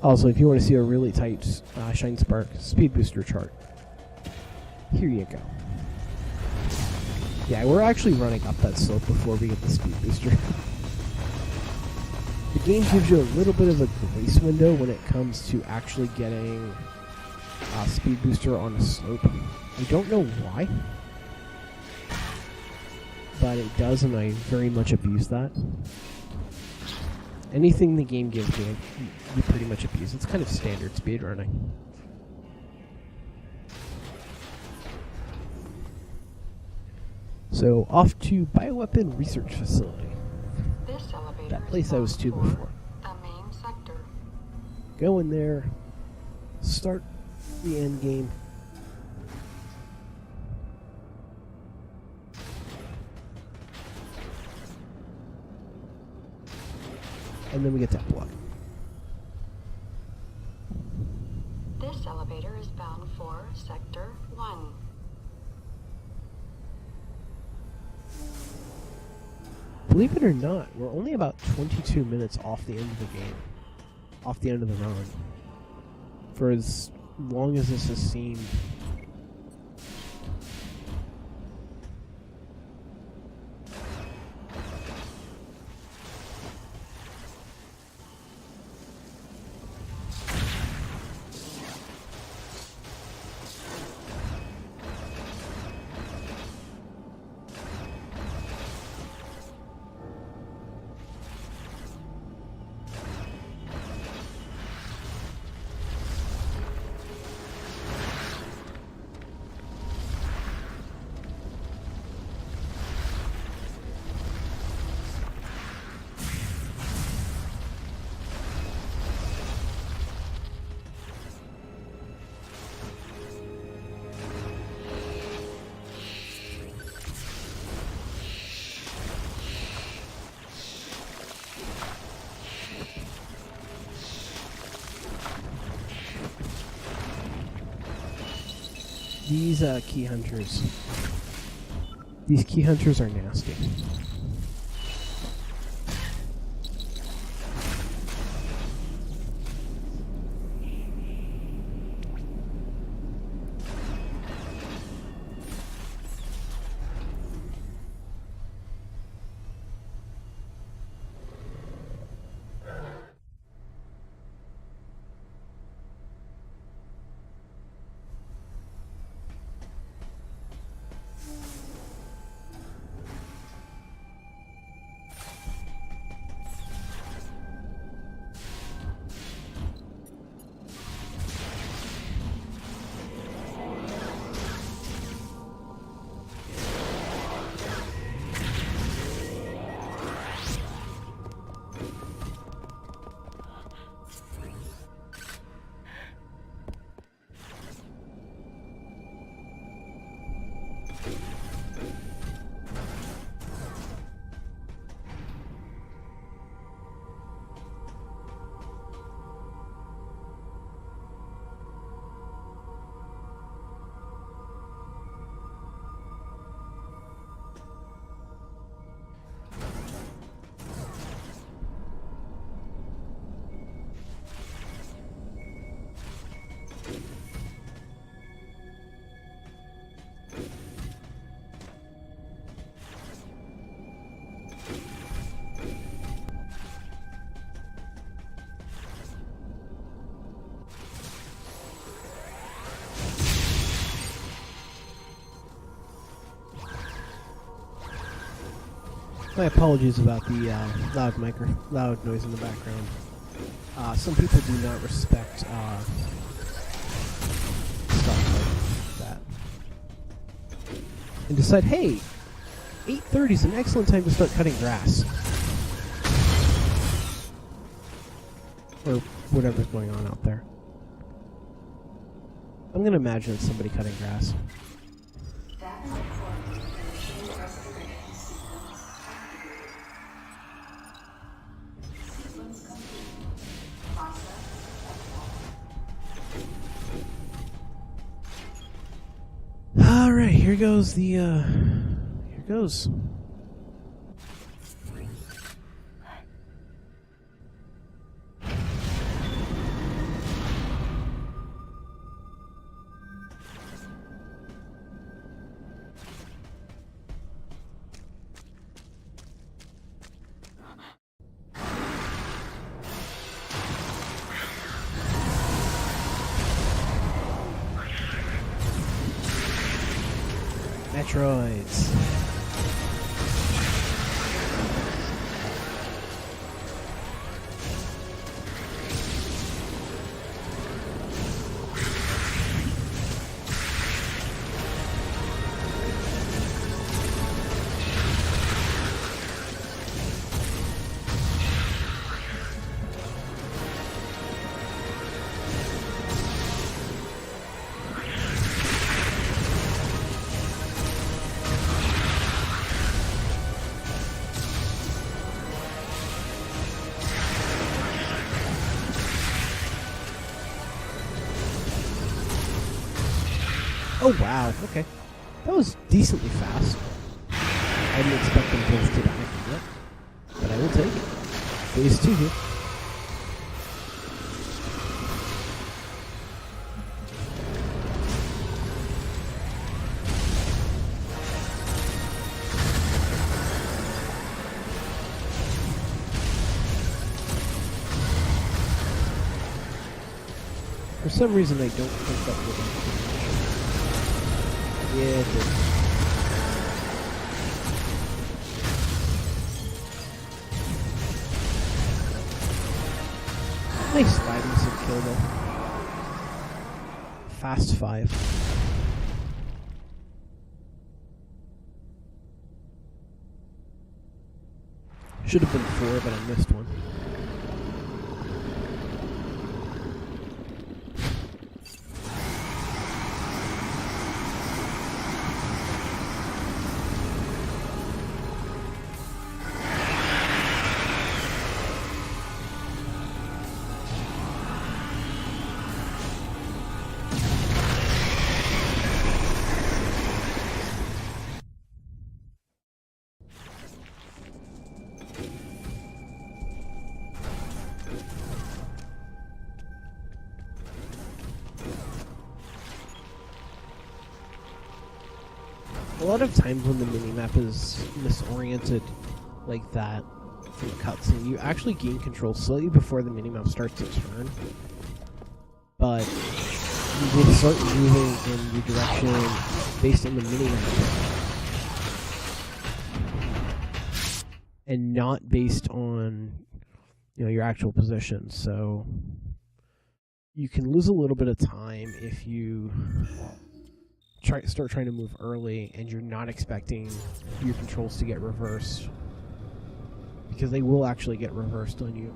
Also, if you want to see a really tight Shine Spark speed booster chart, here you go. Yeah, we're actually running up that slope before we get the speed booster. The game gives you a little bit of a grace window when it comes to actually getting a speed booster on a slope. I don't know why, but it does, and I very much abuse that. Anything the game gives me, you pretty much abuse. It's kind of standard speedrunning. So, off to Bioweapon Research Facility. This elevator That place I was to before. The main sector. Go in there, start the end game. And then we get to epilogue. This elevator is bound for Sector 1. Believe it or not, we're only about 22 minutes off the end of the game. Off the end of the run. For as long as this has seemed. These key hunters. These key hunters are nasty. My apologies about the loud noise in the background. Some people do not respect stuff like that, and decide, hey, 8:30 is an excellent time to start cutting grass, or whatever's going on out there. I'm gonna imagine it's somebody cutting grass. Data recorded in the machine restoration sequence activated. Sequence complete. Process performed. Alright, here goes the, here goes. Metroids. Oh wow, okay. That was decently fast. I didn't expect them both to die yet, but I will take it. Phase 2 here. For some reason I don't think that would happen. Yeah, it did. Nice sliding some kill though. Fast 5. Should have been 4, but I missed one. A lot of times when the minimap is misoriented like that from a cutscene, you actually gain control slightly before the minimap starts to turn. But you will start moving in your direction based on the minimap and not based on, you know, your actual position. So you can lose a little bit of time if you start trying to move early and you're not expecting your controls to get reversed, because they will actually get reversed on you.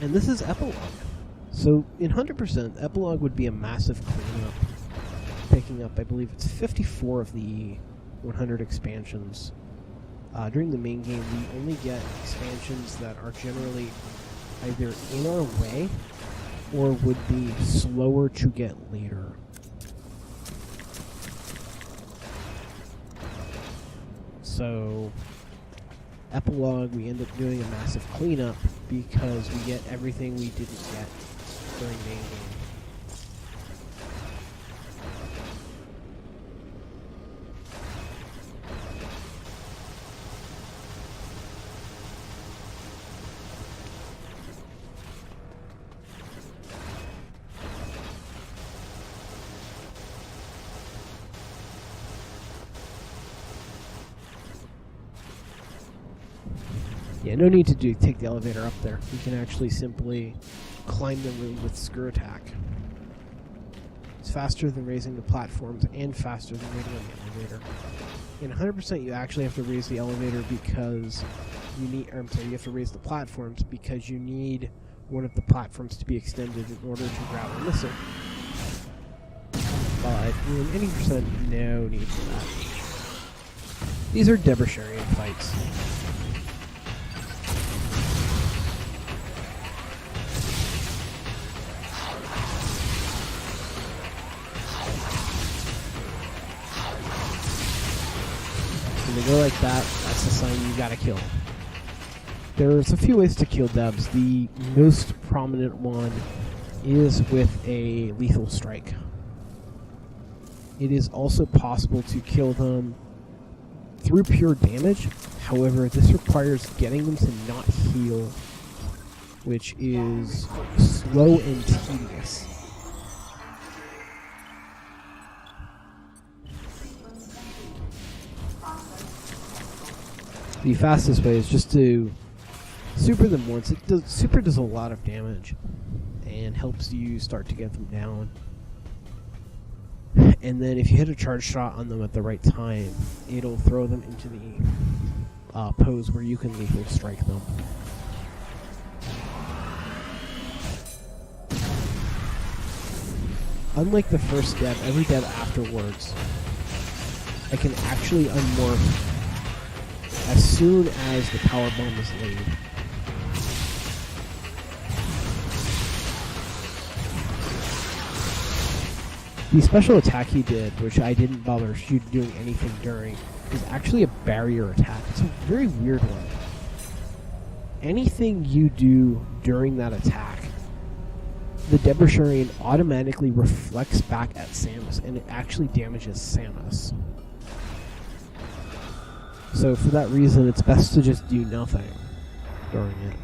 And this is Epilogue. So in 100%, Epilogue would be a massive cleanup, picking up, I believe it's 54 of the 100 expansions. During the main game, we only get expansions that are generally either in our way or would be slower to get later. So, Epilogue, we end up doing a massive cleanup because we get everything we didn't get during main game. Yeah, no need to take the elevator up there. You can actually simply climb the room with screw attack. It's faster than raising the platforms and faster than waiting on the elevator. In 100%, you actually have to raise the elevator because you need, or I'm sorry, you have to raise the platforms because you need one of the platforms to be extended in order to grab a missile. But in any percent, no need for that. These are Debrecheurian fights. When they go like that, that's a sign you gotta kill. There's a few ways to kill Debs. The most prominent one is with a lethal strike. It is also possible to kill them through pure damage. However, this requires getting them to not heal, which is slow and tedious. The fastest way is just to super them once. Super does a lot of damage and helps you start to get them down. And then if you hit a charge shot on them at the right time, it'll throw them into the pose where you can lethal strike them. Unlike the first Deb, every Deb afterwards, I can actually unmorph as soon as the power bomb is laid. The special attack he did, which I didn't bother doing anything during, is actually a barrier attack. It's a very weird one. Anything you do during that attack, the Debrecheurian automatically reflects back at Samus, and it actually damages Samus. So for that reason, it's best to just do nothing during it.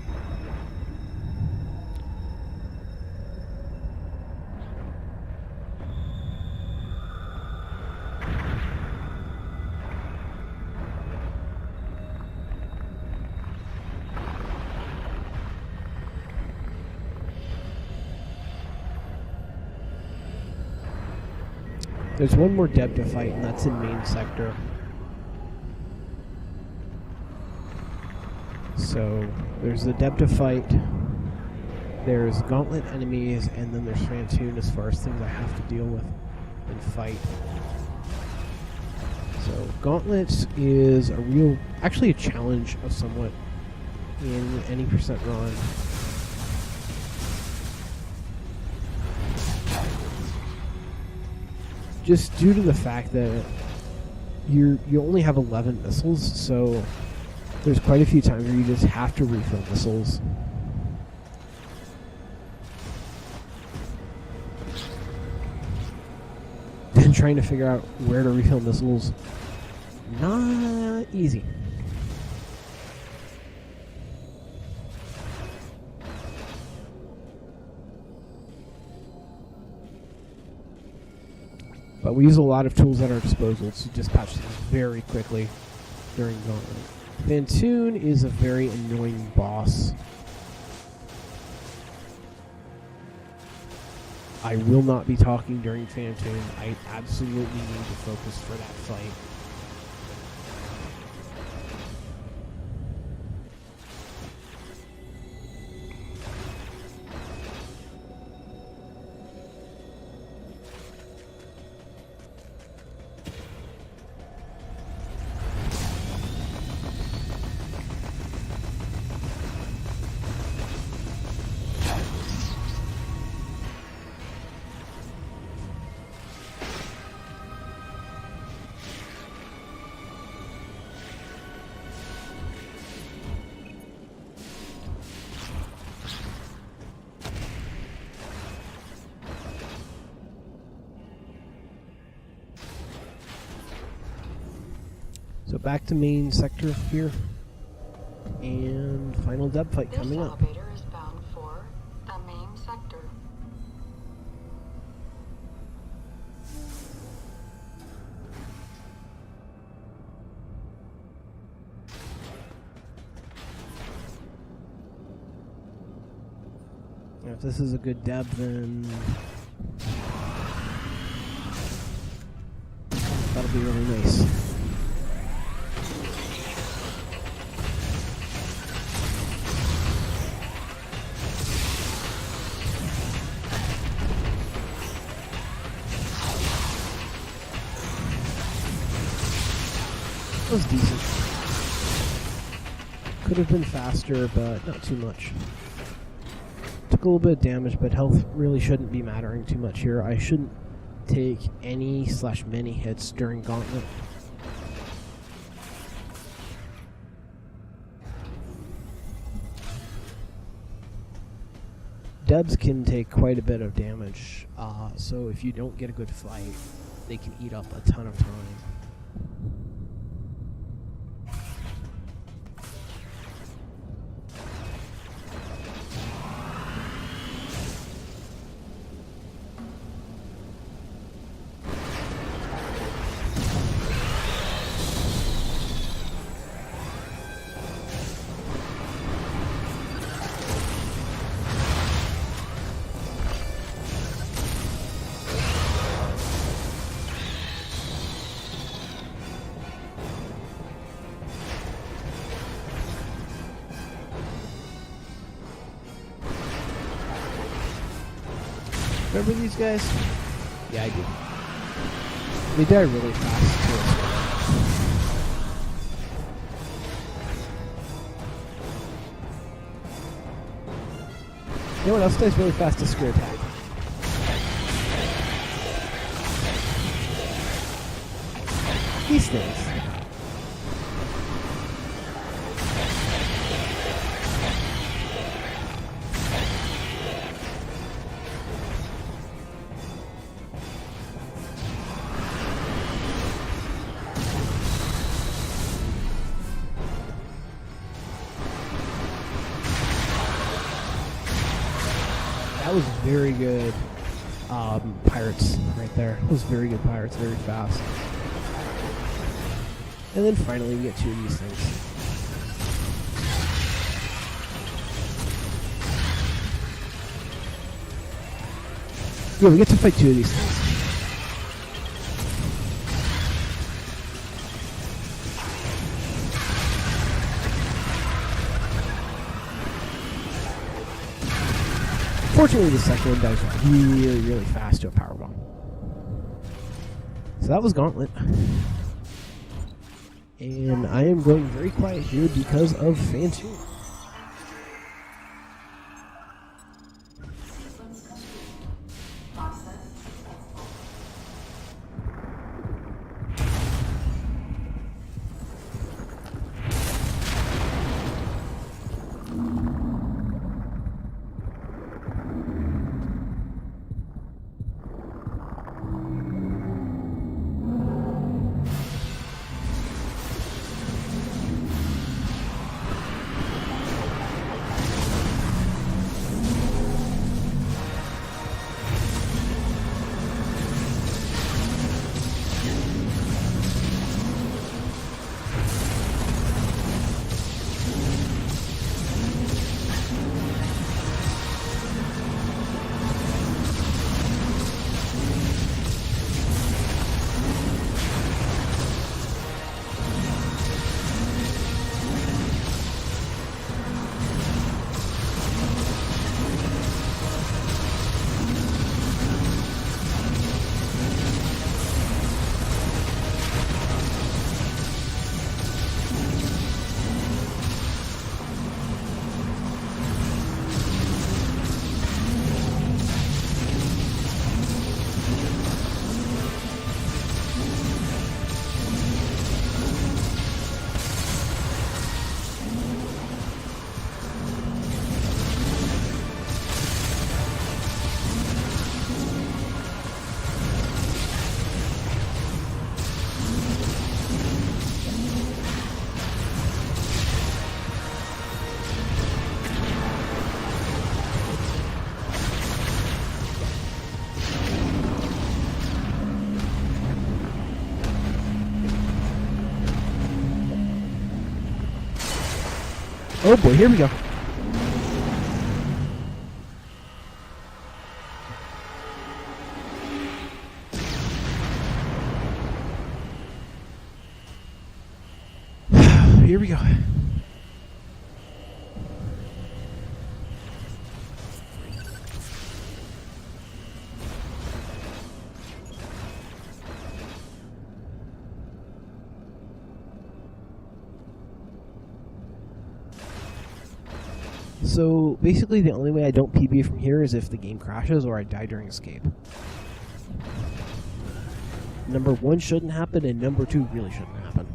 There's one more Deb to fight, and that's in main sector. So, there's the Deb to fight, there's Gauntlet enemies, and then there's Phantoon as far as things I have to deal with and fight. So, Gauntlet is actually a challenge of somewhat in any percent run. Just due to the fact that you only have 11 missiles, so there's quite a few times where you just have to refill missiles. And trying to figure out where to refill missiles, not easy. But we use a lot of tools at our disposal to dispatch things very quickly during Gauntlet. Phantoon is a very annoying boss. I will not be talking during Phantoon. I absolutely need to focus for that fight. So back to main sector here, and final Deb fight coming up. This elevator is bound for the main sector. if this is a good deb, then that'll be really nice. That was decent. Could have been faster, but not too much. Took a little bit of damage, but health really shouldn't be mattering too much here. I shouldn't take any/many hits during Gauntlet. Debs can take quite a bit of damage, so if you don't get a good fight, they can eat up a ton of time. Remember these guys? Yeah, I do. They die really fast, too. You know what else dies really fast? A scare attack. These things. That was very good pirates right there. That was very good pirates, very fast. And then finally we get two of these things. Yeah, we get to fight two of these things. Fortunately, the second one dies really, really fast to a powerbomb. So that was Gauntlet. And I am going very quiet here because of Fan 2. Sequence complete. Process successful. Oh boy, here we go. here we go. So basically the only way I don't PB from here is if the game crashes or I die during escape. Number 1 shouldn't happen, and number 2 really shouldn't happen.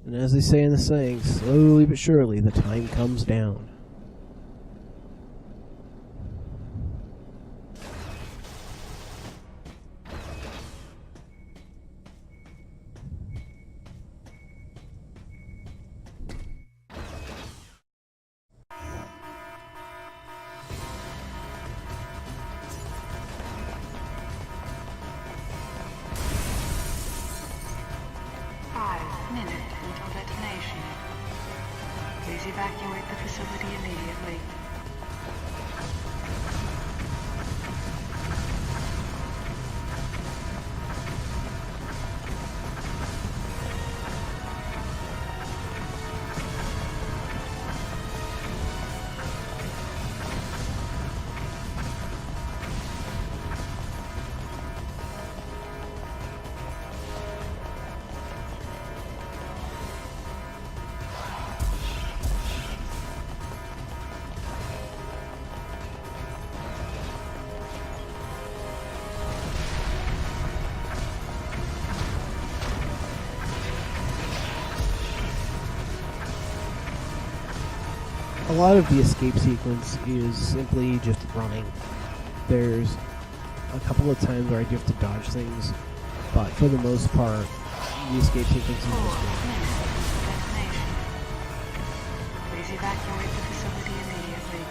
And as they say in the saying, slowly but surely the time comes down. Please evacuate the facility immediately. A lot of the escape sequence is simply just running. There's a couple of times where I do have to dodge things, but for the most part, the escape sequence is just running. Please evacuate the facility immediately.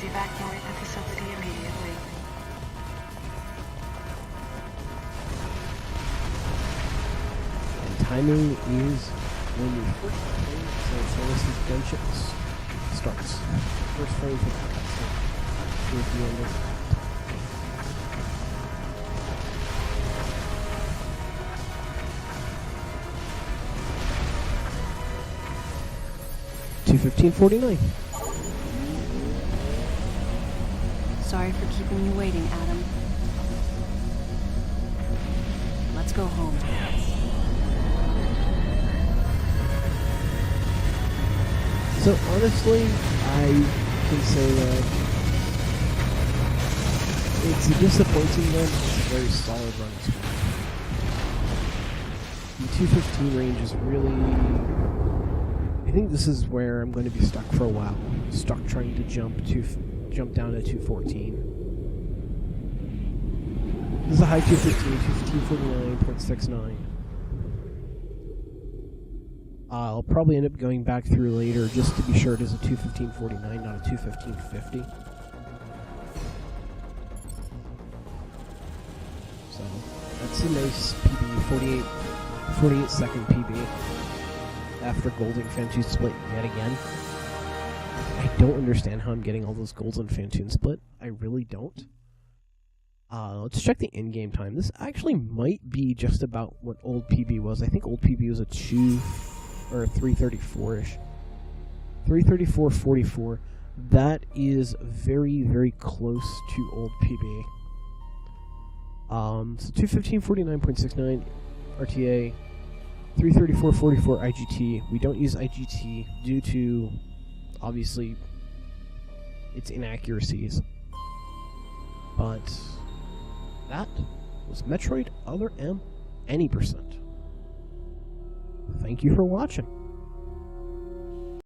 Evacuate the facility immediately. And timing is when the first frame, so this is gunships starts. First frame for the cutscene is the end of it. $2:15:49. Sorry for keeping you waiting, Adam. Let's go home. So honestly, I can say that it's a disappointing run. It's a very solid run as well. The 215 range is really... I think this is where I'm going to be stuck for a while. Stuck trying to jump down to 214. This is a high 215, 215.49.69. I'll probably end up going back through later just to be sure it is a 215.49, not a 215.50. So that's a nice PB, 48 second PB. After Golden Fantoon Split yet again. I don't understand how I'm getting all those golds on Fantoon Split. I really don't. Let's check the in-game time. This actually might be just about what old PB was. I think old PB was a 2 or a 334-ish. 334.44. That is very, very close to old PB. So 215.49.69 RTA, 334.44 IGT. We don't use IGT due to, obviously, its inaccuracies. But that was Metroid Other M Any %. Thank you for watching.